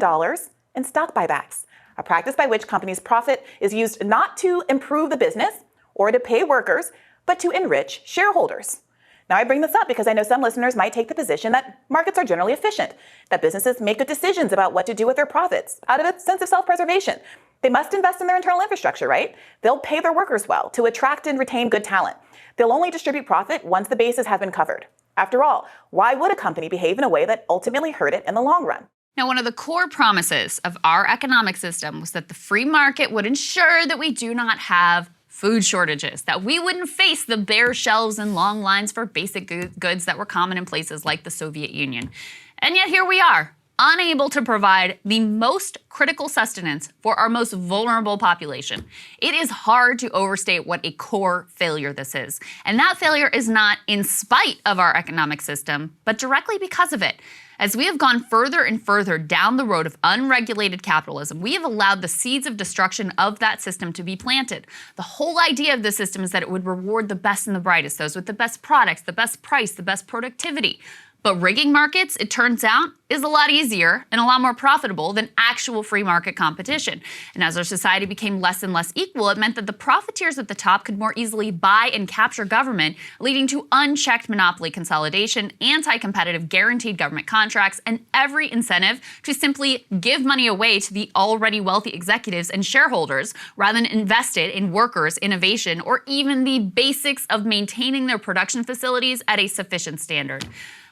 in stock buybacks, a practice by which companies' profit is used not to improve the business or to pay workers, but to enrich shareholders. Now, I bring this up because I know some listeners might take the position that markets are generally efficient, that businesses make good decisions about what to do with their profits out of a sense of self-preservation. They must invest in their internal infrastructure, right? They'll pay their workers well to attract and retain good talent. They'll only distribute profit once the bases have been covered. After all, why would a company behave in a way that ultimately hurt it in the long run? Now, one of the core promises of our economic system was that the free market would ensure that we do not have food shortages, that we wouldn't face the bare shelves and long lines for basic goods that were common in places like the Soviet Union. And yet here we are, unable to provide the most critical sustenance for our most vulnerable population. It is hard to overstate what a core failure this is. And that failure is not in spite of our economic system, but directly because of it. As we have gone further and further down the road of unregulated capitalism, we have allowed the seeds of destruction of that system to be planted. The whole idea of the system is that it would reward the best and the brightest, those with the best products, the best price, the best productivity. But rigging markets, it turns out, is a lot easier and a lot more profitable than actual free market competition. And as our society became less and less equal, it meant that the profiteers at the top could more easily buy and capture government, leading to unchecked monopoly consolidation, anti-competitive guaranteed government contracts, and every incentive to simply give money away to the already wealthy executives and shareholders rather than invest it in workers, innovation, or even the basics of maintaining their production facilities at a sufficient standard.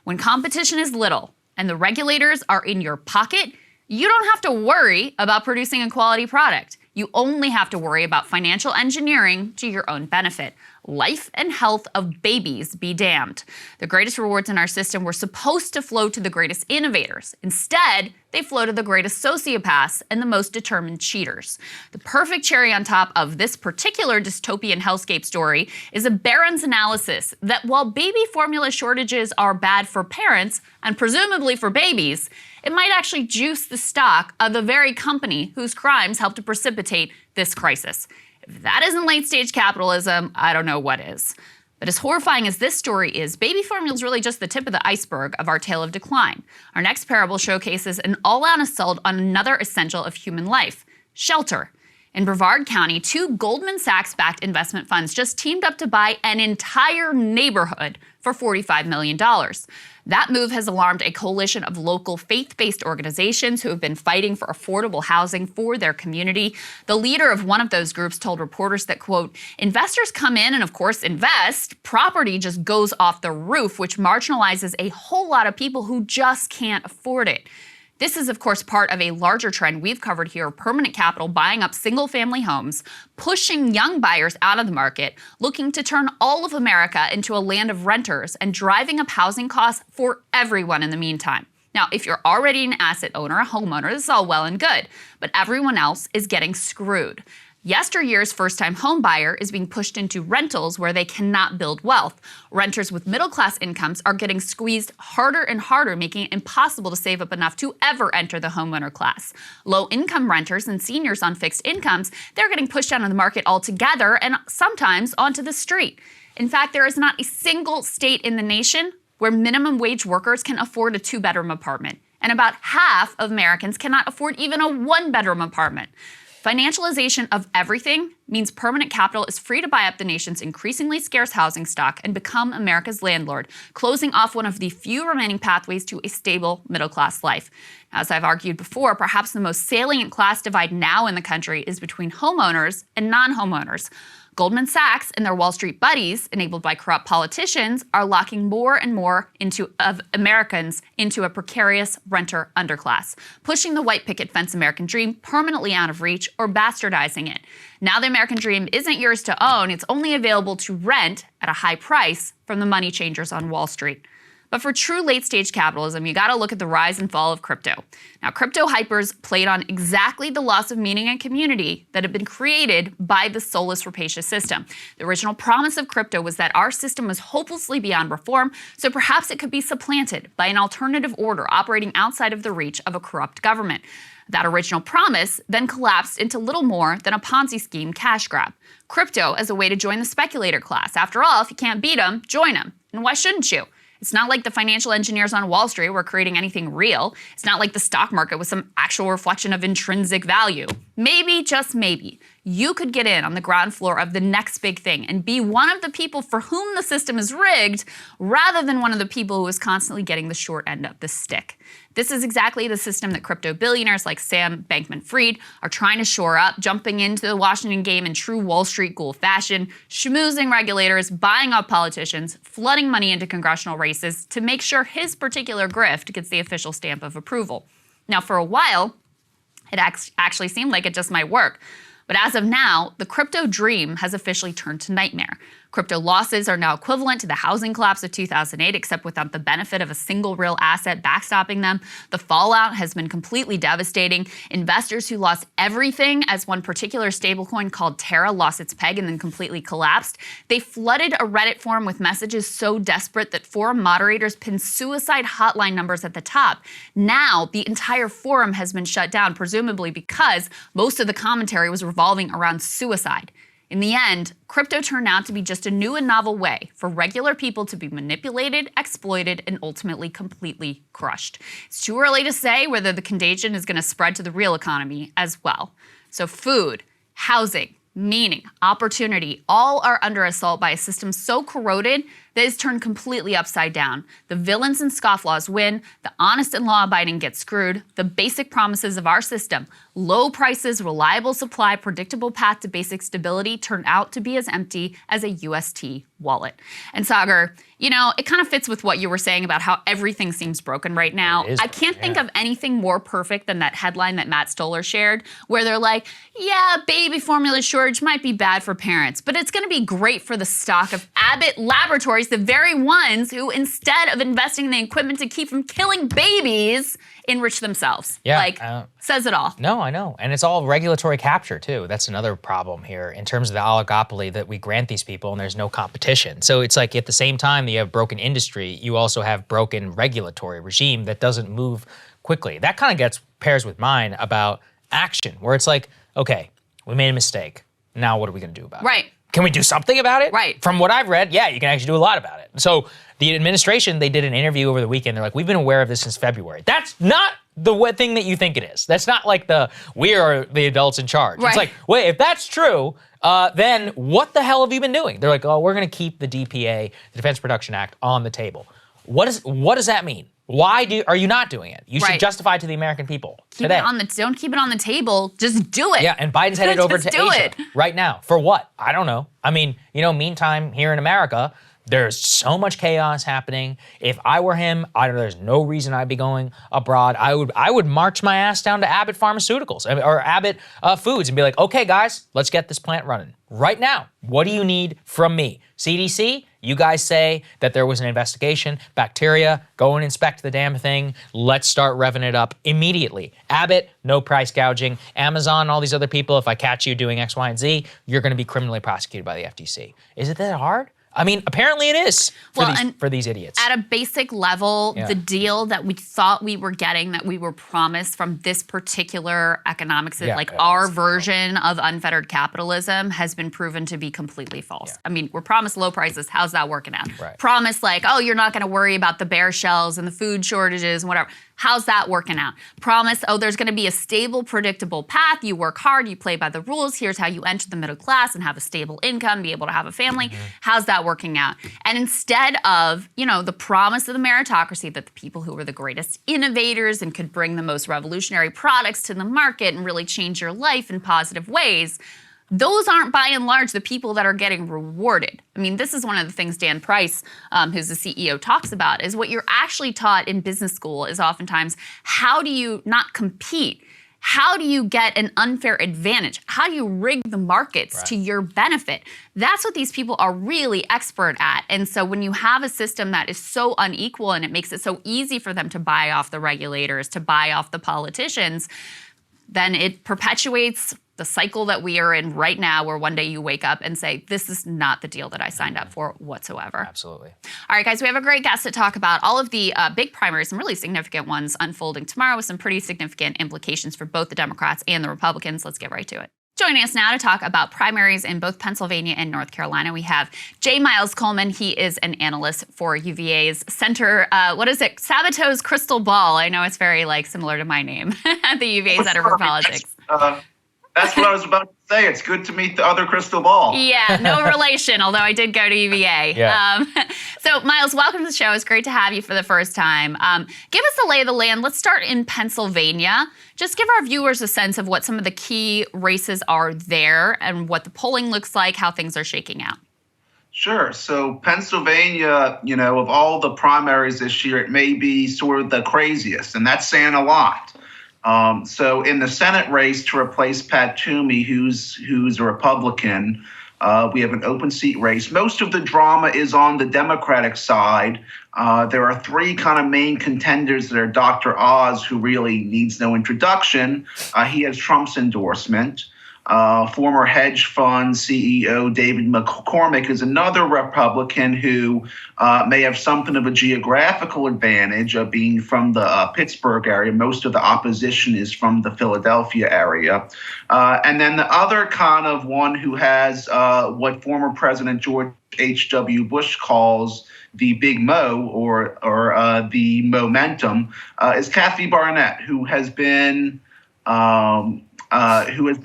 When competition is little and the regulators are in your pocket, you don't have to worry about producing a quality product. You only have to worry about financial engineering to your own benefit. Life and health of babies be damned. The greatest rewards in our system were supposed to flow to the greatest innovators. Instead, they flow to the greatest sociopaths and the most determined cheaters. The perfect cherry on top of this particular dystopian hellscape story is a Barron's analysis that while baby formula shortages are bad for parents, and presumably for babies, it might actually juice the stock of the very company whose crimes helped to precipitate this crisis. If that isn't late-stage capitalism, I don't know what is. But as horrifying as this story is, baby formula is really just the tip of the iceberg of our tale of decline. Our next parable showcases an all-out assault on another essential of human life, shelter. In Brevard County, 2 Goldman Sachs-backed investment funds just teamed up to buy an entire neighborhood for $45 million. That move has alarmed a coalition of local faith-based organizations who have been fighting for affordable housing for their community. The leader of one of those groups told reporters that, quote, investors come in and, of course, invest. Property just goes off the roof, which marginalizes a whole lot of people who just can't afford it. This is, of course, part of a larger trend we've covered here, permanent capital buying up single-family homes, pushing young buyers out of the market, looking to turn all of America into a land of renters, and driving up housing costs for everyone in the meantime. Now, if you're already an asset owner, a homeowner, this is all well and good, but everyone else is getting screwed. Yesteryear's first-time home buyer is being pushed into rentals where they cannot build wealth. Renters with middle-class incomes are getting squeezed harder and harder, making it impossible to save up enough to ever enter the homeowner class. Low-income renters and seniors on fixed incomes, they're getting pushed out of the market altogether and sometimes onto the street. In fact, there is not a single state in the nation where minimum wage workers can afford a 2-bedroom apartment. And about half of Americans cannot afford even a 1-bedroom apartment. Financialization of everything means permanent capital is free to buy up the nation's increasingly scarce housing stock and become America's landlord, closing off one of the few remaining pathways to a stable middle-class life. As I've argued before, perhaps the most salient class divide now in the country is between homeowners and non-homeowners. Goldman Sachs and their Wall Street buddies, enabled by corrupt politicians, are locking more and more of Americans into a precarious renter underclass, pushing the white picket fence American dream permanently out of reach or bastardizing it. Now the American dream isn't yours to own, it's only available to rent at a high price from the money changers on Wall Street. But for true late-stage capitalism, you gotta look at the rise and fall of crypto. Now, crypto hypers played on exactly the loss of meaning and community that had been created by the soulless, rapacious system. The original promise of crypto was that our system was hopelessly beyond reform, so perhaps it could be supplanted by an alternative order operating outside of the reach of a corrupt government. That original promise then collapsed into little more than a Ponzi scheme cash grab. Crypto as a way to join the speculator class. After all, if you can't beat them, join them. And why shouldn't you? It's not like the financial engineers on Wall Street were creating anything real. It's not like the stock market was some actual reflection of intrinsic value. Maybe, just maybe, you could get in on the ground floor of the next big thing and be one of the people for whom the system is rigged, rather than one of the people who is constantly getting the short end of the stick. This is exactly the system that crypto billionaires like Sam Bankman-Fried are trying to shore up, jumping into the Washington game in true Wall Street ghoul fashion, schmoozing regulators, buying up politicians, flooding money into congressional races to make sure his particular grift gets the official stamp of approval. Now, for a while, it actually seemed like it just might work. But as of now, the crypto dream has officially turned to nightmare. Crypto losses are now equivalent to the housing collapse of 2008, except without the benefit of a single real asset backstopping them. The fallout has been completely devastating. Investors who lost everything as one particular stablecoin called Terra lost its peg and then completely collapsed. They flooded a Reddit forum with messages so desperate that forum moderators pinned suicide hotline numbers at the top. Now, the entire forum has been shut down, presumably because most of the commentary was revolving around suicide. In the end, crypto turned out to be just a new and novel way for regular people to be manipulated, exploited, and ultimately completely crushed. It's too early to say whether the contagion is going to spread to the real economy as well. So food, housing, meaning, opportunity, all are under assault by a system so corroded that is turned completely upside down. The villains and scofflaws win, the honest and law-abiding get screwed, the basic promises of our system, low prices, reliable supply, predictable path to basic stability, turn out to be as empty as a UST wallet. And Saagar, you know, it kind of fits with what you were saying about how everything seems broken right now. I can't think of anything more perfect than that headline that Matt Stoller shared, where they're like, yeah, baby formula shortage might be bad for parents, but it's gonna be great for the stock of Abbott Laboratories, the very ones who, instead of investing in the equipment to keep from killing babies, enrich themselves. Yeah, says it all. No, I know. And it's all regulatory capture, too. That's another problem here in terms of the oligopoly that we grant these people and there's no competition. So it's like at the same time that you have broken industry, you also have broken regulatory regime that doesn't move quickly. That kind of pairs with mine about action, where it's like, okay, we made a mistake. Now what are we going to do about it? Right. Can we do something about it? Right. From what I've read, yeah, you can actually do a lot about it. So the administration, they did an interview over the weekend. They're like, we've been aware of this since February. That's not the thing that you think it is. That's not like we are the adults in charge. Right. It's like, wait, if that's true, then what the hell have you been doing? They're like, oh, we're going to keep the DPA, the Defense Production Act, on the table. What does that mean? Why are you not doing it? You should justify it to the American people today. Don't keep it on the table. Just do it. Yeah, and Biden's headed over to Asia right now. For what? I don't know. I mean, meantime, here in America, There's so much chaos happening. If I were him, there's no reason I'd be going abroad. I would march my ass down to Abbott Pharmaceuticals or Abbott Foods and be like, okay, guys, let's get this plant running right now. What do you need from me? CDC, you guys say that there was an investigation. Bacteria, go and inspect the damn thing. Let's start revving it up immediately. Abbott, no price gouging. Amazon, all these other people, if I catch you doing X, Y, and Z, you're going to be criminally prosecuted by the FTC. Is it that hard? I mean, apparently it is for these idiots. At a basic level, the deal that we thought we were getting, that we were promised from this particular economics, our version of unfettered capitalism, has been proven to be completely false. Yeah. I mean, we're promised low prices. How's that working out? Right. Promised you're not going to worry about the bare shelves and the food shortages and whatever. How's that working out? Promise, there's going to be a stable, predictable path. You work hard, you play by the rules. Here's how you enter the middle class and have a stable income, be able to have a family. How's that working out? And instead of, the promise of the meritocracy that the people who were the greatest innovators and could bring the most revolutionary products to the market and really change your life in positive ways, those aren't by and large the people that are getting rewarded. I mean, this is one of the things Dan Price, who's the CEO, talks about, is what you're actually taught in business school is oftentimes, how do you not compete? How do you get an unfair advantage? How do you rig the markets to your benefit? That's what these people are really expert at. And so when you have a system that is so unequal and it makes it so easy for them to buy off the regulators, to buy off the politicians, then it perpetuates the cycle that we are in right now, where one day you wake up and say, this is not the deal that I signed up for whatsoever. Absolutely. All right, guys, we have a great guest to talk about all of the big primaries, some really significant ones unfolding tomorrow with some pretty significant implications for both the Democrats and the Republicans. Let's get right to it. Joining us now to talk about primaries in both Pennsylvania and North Carolina, we have J. Miles Coleman. He is an analyst for UVA's Center, Sabato's Crystal Ball. I know it's very similar to my name, the UVA Center for Politics. That's what I was about to say. It's good to meet the other crystal ball. Yeah, no relation, although I did go to UVA. Yeah. So, Miles, welcome to the show. It's great to have you for the first time. Give us the lay of the land. Let's start in Pennsylvania. Just give our viewers a sense of what some of the key races are there and what the polling looks like, how things are shaking out. Sure. So Pennsylvania, of all the primaries this year, it may be sort of the craziest, and that's saying a lot. So in the Senate race to replace Pat Toomey, who's a Republican, we have an open seat race. Most of the drama is on the Democratic side. There are three kind of main contenders that are Dr. Oz, who really needs no introduction. He has Trump's endorsement. Former hedge fund CEO David McCormick is another Republican who may have something of a geographical advantage of being from the Pittsburgh area. Most of the opposition is from the Philadelphia area. And then the other kind of one who has what former President George H.W. Bush calls the Big Mo or the momentum is Kathy Barnett, who has been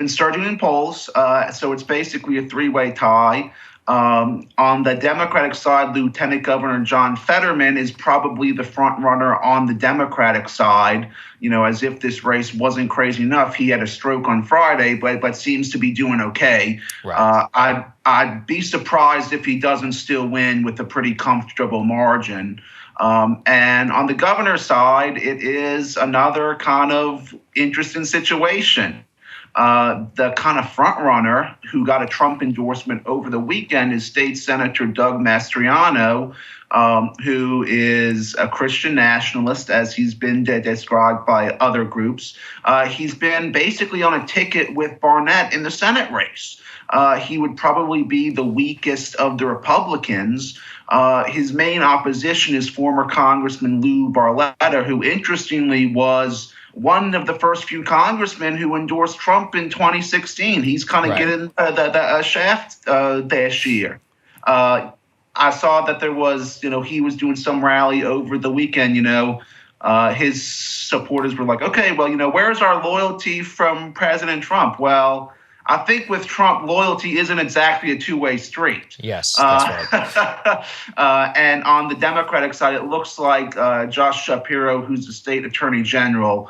surging in polls. So it's basically a three-way tie. On the Democratic side, Lieutenant Governor John Fetterman is probably the front runner on the Democratic side. As if this race wasn't crazy enough, he had a stroke on Friday, but seems to be doing okay. Right. I'd be surprised if he doesn't still win with a pretty comfortable margin. And on the governor's side, it is another kind of interesting situation. The kind of front runner who got a Trump endorsement over the weekend is State Senator Doug Mastriano, who is a Christian nationalist, as he's been described by other groups. He's been basically on a ticket with Barnett in the Senate race. He would probably be the weakest of the Republicans. His main opposition is former Congressman Lou Barletta, who interestingly was one of the first few congressmen who endorsed Trump in 2016. He's kind of getting the shaft this year. I saw that there was, he was doing some rally over the weekend, his supporters were like, okay, well, where's our loyalty from President Trump? Well, I think with Trump, loyalty isn't exactly a two-way street. Yes, that's right. And on the Democratic side, it looks like Josh Shapiro, who's the state attorney general,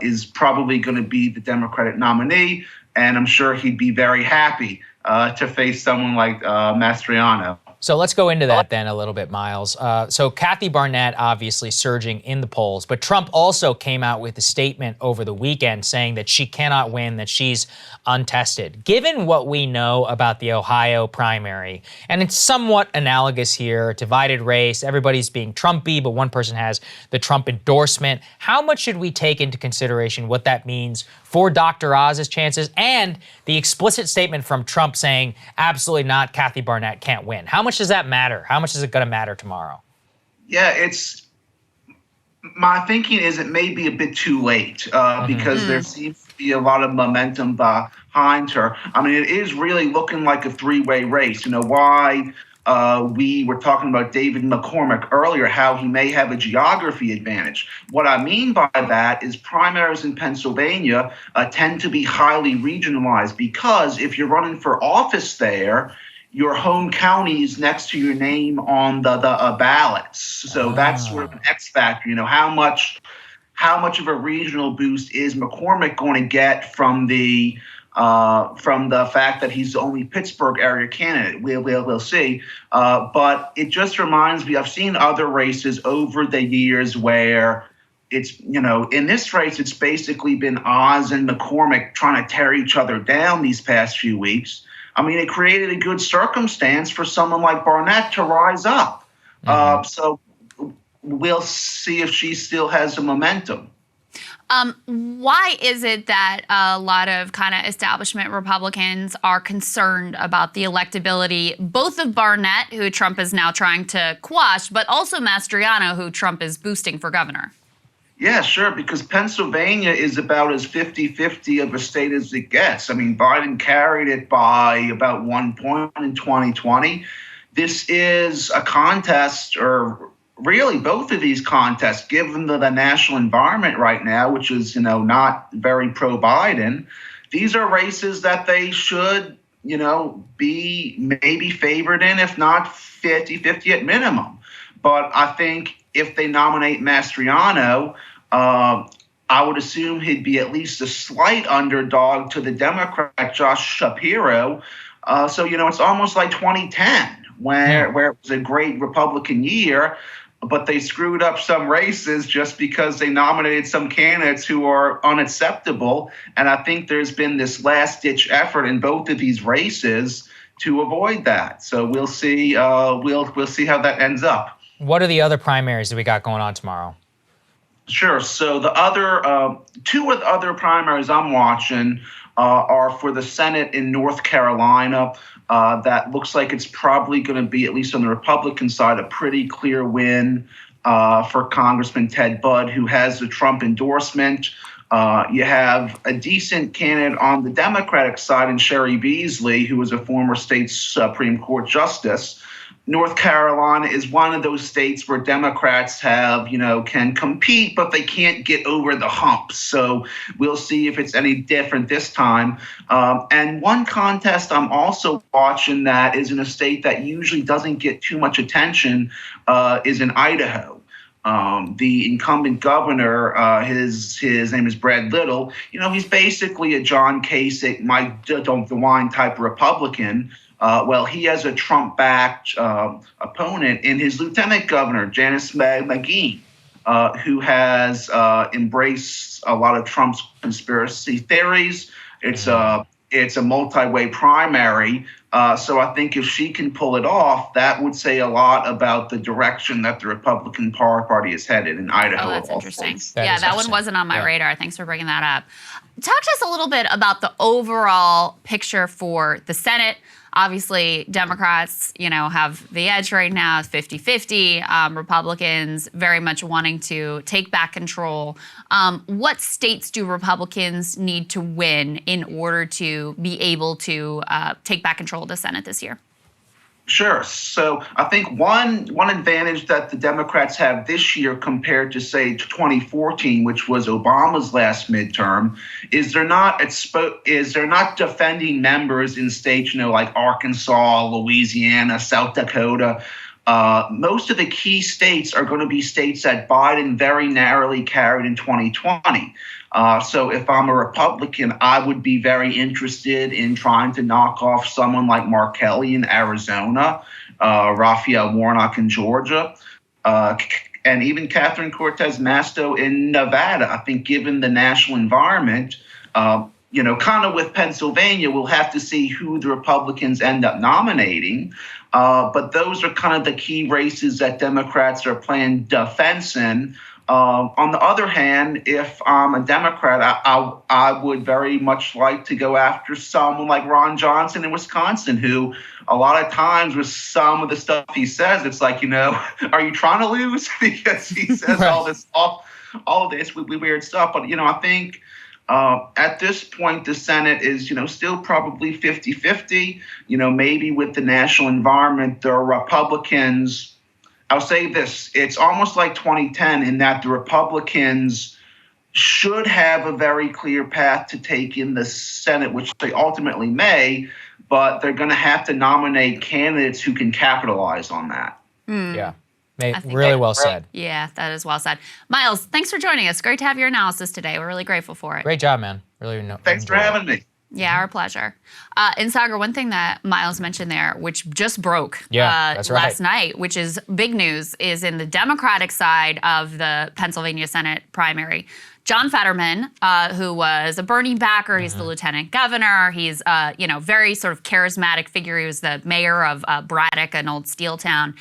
is probably going to be the Democratic nominee. And I'm sure he'd be very happy to face someone like Mastriano. So let's go into that then a little bit, Miles. So Kathy Barnett obviously surging in the polls, but Trump also came out with a statement over the weekend saying that she cannot win, that she's untested. Given what we know about the Ohio primary, and it's somewhat analogous here, a divided race, everybody's being Trumpy, but one person has the Trump endorsement. How much should we take into consideration what that means for Dr. Oz's chances and the explicit statement from Trump saying absolutely not, Kathy Barnett can't win? How much does that matter? How much is it going to matter tomorrow? Yeah, my thinking is it may be a bit too late because there seems to be a lot of momentum behind her. I mean, it is really looking like a three-way race. You know, why we were talking about David McCormick earlier, how he may have a geography advantage. What I mean by that is primaries in Pennsylvania tend to be highly regionalized because if you're running for office there, your home county is next to your name on the ballots. So that's sort of an X factor. You know, how much of a regional boost is McCormick going to get from the fact that he's the only Pittsburgh area candidate? We'll see. But it just reminds me, I've seen other races over the years where it's, you know, in this race, it's basically been Oz and McCormick trying to tear each other down these past few weeks. I mean, it created a good circumstance for someone like Barnett to rise up. So we'll see if she still has the momentum. Why is it that a lot of kind of establishment Republicans are concerned about the electability, both of Barnett, who Trump is now trying to quash, but also Mastriano, who Trump is boosting for governor? Yeah, sure, because Pennsylvania is about as 50-50 of a state as it gets. I mean, Biden carried it by about 1 point in 2020. This is a contest, or really both of these contests, given the national environment right now, which is, you know, not very pro-Biden. These are races that they should, you know, be maybe favored in, if not 50-50 at minimum. But I think if they nominate Mastriano, I would assume he'd be at least a slight underdog to the Democrat Josh Shapiro. So, you know, it's almost like 2010, where it was a great Republican year, but they screwed up some races just because they nominated some candidates who are unacceptable. And I think there's been this last-ditch effort in both of these races to avoid that. So we'll see. We'll see how that ends up. What are the other primaries that we got going on tomorrow? Sure. So the other two of the other primaries I'm watching are for the Senate in North Carolina. That looks like it's probably going to be, at least on the Republican side, a pretty clear win for Congressman Ted Budd, who has the Trump endorsement. You have a decent candidate on the Democratic side in Sherry Beasley, who is a former state Supreme Court justice. North Carolina is one of those states where Democrats have, you know, can compete, but they can't get over the hump. So we'll see if it's any different this time. And one contest I'm also watching that is in a state that usually doesn't get too much attention is in Idaho. The incumbent governor, his name is Brad Little. You know, he's basically a John Kasich, Mike DeWine type Republican. Well, he has a Trump-backed opponent in his lieutenant governor, Janice McGee, who has embraced a lot of Trump's conspiracy theories. It's a multi-way primary. So I think if she can pull it off, that would say a lot about the direction that the Republican Party is headed in Idaho. Oh, that's interesting. That one wasn't on my radar. Thanks for bringing that up. Talk to us a little bit about the overall picture for the Senate. Obviously, Democrats, you know, have the edge right now, 50-50. Republicans very much wanting to take back control. What states do Republicans need to win in order to be able to take back control of the Senate this year? Sure. So I think one advantage that the Democrats have this year compared to, say, 2014, which was Obama's last midterm, is they're not defending members in states, you know, like Arkansas, Louisiana, South Dakota. Most of the key states are going to be states that Biden very narrowly carried in 2020. So if I'm a Republican, I would be very interested in trying to knock off someone like Mark Kelly in Arizona. Raphael Warnock in Georgia, and even Catherine Cortez Masto in Nevada. I think given the national environment, kind of with Pennsylvania, we'll have to see who the Republicans end up nominating. But those are kind of the key races that Democrats are playing defense in. On the other hand, if I'm a Democrat, I would very much like to go after someone like Ron Johnson in Wisconsin, who a lot of times with some of the stuff he says, it's like, are you trying to lose? Because he says all of this weird stuff. But, I think at this point, the Senate is, still probably 50-50. Maybe with the national environment, the Republicans, I'll say this, it's almost like 2010 in that the Republicans should have a very clear path to take in the Senate, which they ultimately may, but they're going to have to nominate candidates who can capitalize on that. Yeah. Really well said. Yeah, that is well said. Miles, thanks for joining us. Great to have your analysis today. We're really grateful for it. Great job, man. Thanks for having me. Yeah, our pleasure. And Saagar, one thing that Miles mentioned there, which just broke that's right. last night, which is big news, is in the Democratic side of the Pennsylvania Senate primary. John Fetterman, who was a Bernie backer, he's the lieutenant governor. He's, very sort of charismatic figure. He was the mayor of Braddock, an old steel town.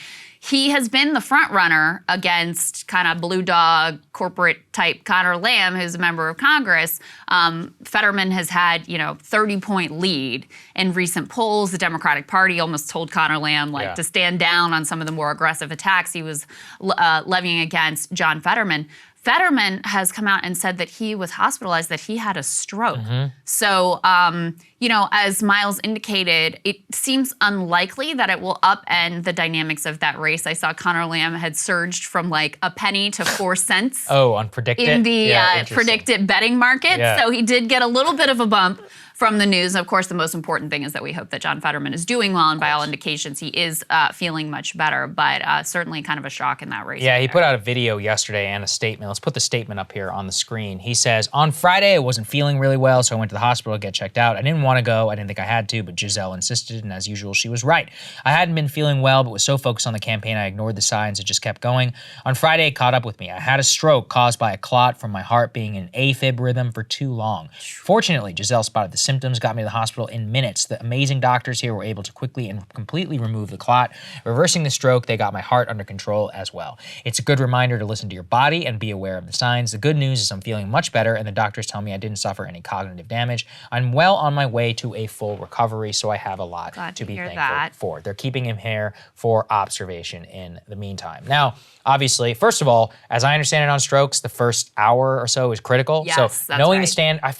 He has been the front runner against kind of blue dog corporate type Conor Lamb, who's a member of Congress. Fetterman has had, 30-point lead in recent polls. The Democratic Party almost told Conor Lamb to stand down on some of the more aggressive attacks he was levying against John Fetterman. Fetterman has come out and said that he was hospitalized, that he had a stroke. So, as Miles indicated, it seems unlikely that it will upend the dynamics of that race. I saw Conor Lamb had surged from like a penny to 4 cents. Oh, on predicted? In the predicted betting market. Yeah. So he did get a little bit of a bump from the news. Of course, the most important thing is that we hope that John Fetterman is doing well, and by all indications, he is feeling much better, but certainly kind of a shock in that race. Yeah, he put out a video yesterday and a statement. Let's put the statement up here on the screen. He says, on Friday, I wasn't feeling really well, so I went to the hospital to get checked out. I didn't want to go. I didn't think I had to, but Giselle insisted, and as usual, she was right. I hadn't been feeling well, but was so focused on the campaign, I ignored the signs and just kept going. On Friday, it caught up with me. I had a stroke caused by a clot from my heart being in AFib rhythm for too long. Fortunately, Giselle spotted the symptoms, got me to the hospital in minutes. The amazing doctors here were able to quickly and completely remove the clot. Reversing the stroke, they got my heart under control as well. It's a good reminder to listen to your body and be aware of the signs. The good news is I'm feeling much better, and the doctors tell me I didn't suffer any cognitive damage. I'm well on my way to a full recovery, so I have a lot to be thankful for. They're keeping him here for observation in the meantime. Now, obviously, first of all, as I understand it on strokes, the first hour or so is critical. Yes, so knowing the stand, I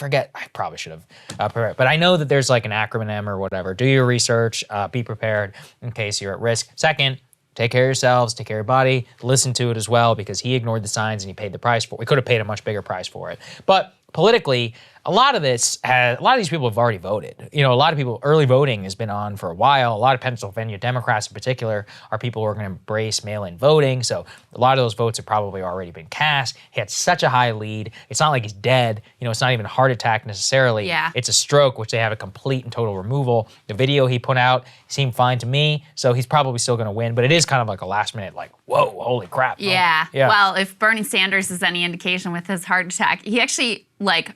probably should have prepared, but I know that there's like an acronym or whatever. Do your research, be prepared in case you're at risk. Second, take care of yourselves, take care of your body, listen to it as well, because he ignored the signs and he paid the price for it. We could have paid a much bigger price for it. But politically, a lot of these people have already voted. A lot of people, early voting has been on for a while. A lot of Pennsylvania Democrats in particular are people who are going to embrace mail-in voting. So a lot of those votes have probably already been cast. He had such a high lead. It's not like he's dead. It's not even a heart attack necessarily. Yeah. It's a stroke, which they have a complete and total removal. The video he put out seemed fine to me. So he's probably still going to win. But it is kind of like a last minute, like, whoa, holy crap. Yeah. Well, if Bernie Sanders is any indication with his heart attack, he actually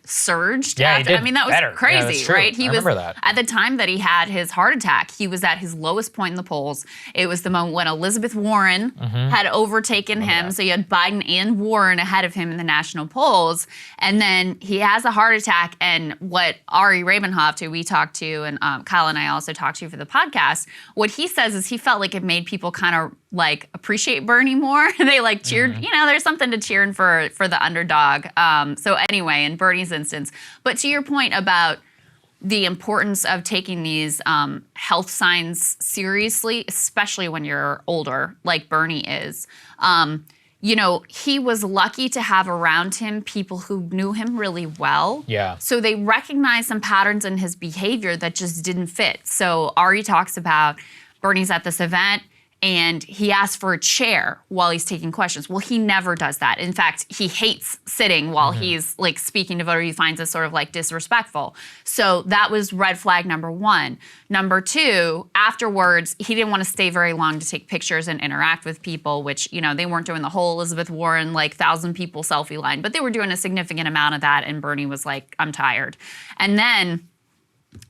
surged. Yeah, he did. I mean, that was better. crazy, yeah, that's true. right? I remember that. At the time that he had his heart attack, he was at his lowest point in the polls. It was the moment when Elizabeth Warren had overtaken him. So you had Biden and Warren ahead of him in the national polls. And then he has a heart attack. And what Ari Rabenhoft, who we talked to, and Kyle and I also talked to for the podcast, what he says is he felt like it made people kind of appreciate Bernie more. They cheered, there's something to cheering for the underdog. So anyway, in Bernie's instance. But to your point about the importance of taking these health signs seriously, especially when you're older, like Bernie is, he was lucky to have around him people who knew him really well. Yeah. So they recognized some patterns in his behavior that just didn't fit. So Ari talks about Bernie's at this event, and he asked for a chair while he's taking questions. Well, he never does that. In fact, he hates sitting while he's like speaking to voters. He finds it sort of like disrespectful. So that was red flag number one. Number two, afterwards, he didn't want to stay very long to take pictures and interact with people, which, you know, they weren't doing the whole Elizabeth Warren, like 1,000 people selfie line, but they were doing a significant amount of that. And Bernie was like, I'm tired. And then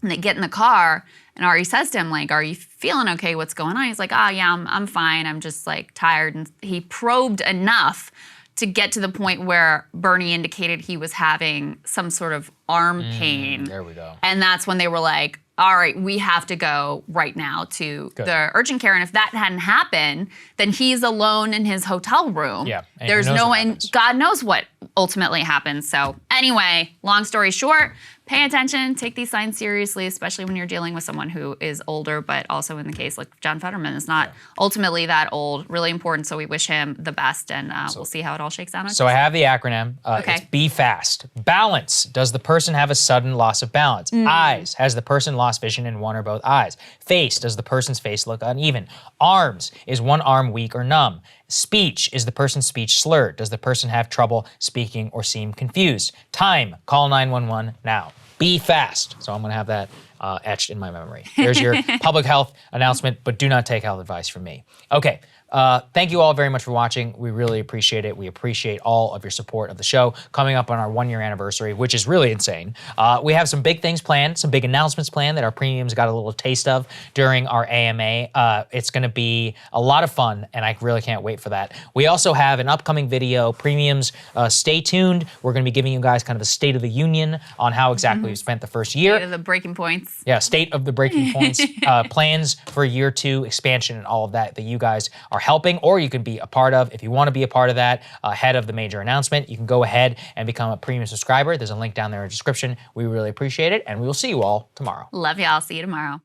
they get in the car, and Ari says to him, like, are you feeling okay? What's going on? He's like, oh, yeah, I'm fine. I'm just, like, tired. And he probed enough to get to the point where Bernie indicated he was having some sort of arm pain. There we go. And that's when they were like, all right, we have to go right now to the urgent care. And if that hadn't happened, then he's alone in his hotel room. Yeah. And There's who knows no what one, happens. God knows what ultimately happens. So anyway, long story short, pay attention, take these signs seriously, especially when you're dealing with someone who is older, but also in the case like John Fetterman is not ultimately that old, really important. So we wish him the best, and we'll see how it all shakes out on So I have the acronym. Okay. It's be fast. Balance. Does the person have a sudden loss of balance? Eyes. Has the person lost vision in one or both eyes? Face. Does the person's face look uneven? Arms. Is one arm weak or numb? Speech. Is the person's speech slurred? Does the person have trouble speaking or seem confused? Time. Call 911 now. Be fast. So I'm going to have that etched in my memory. There's your public health announcement, but do not take health advice from me. Okay. Thank you all very much for watching. We really appreciate it. We appreciate all of your support of the show. Coming up on our 1-year anniversary, which is really insane. We have some big things planned, some big announcements planned that our premiums got a little taste of during our AMA. It's going to be a lot of fun, and I really can't wait for that. We also have an upcoming video, premiums. Stay tuned. We're going to be giving you guys kind of a state of the union on how exactly we spent the first year. State of the breaking points. Yeah, state of the breaking points, plans for year 2, expansion, and all of that you guys are helping, or you can be a part of. If you want to be a part of that ahead of the major announcement, you can go ahead and become a premium subscriber. There's a link down there in the description. We really appreciate it, and we will see you all tomorrow. Love y'all. See you tomorrow.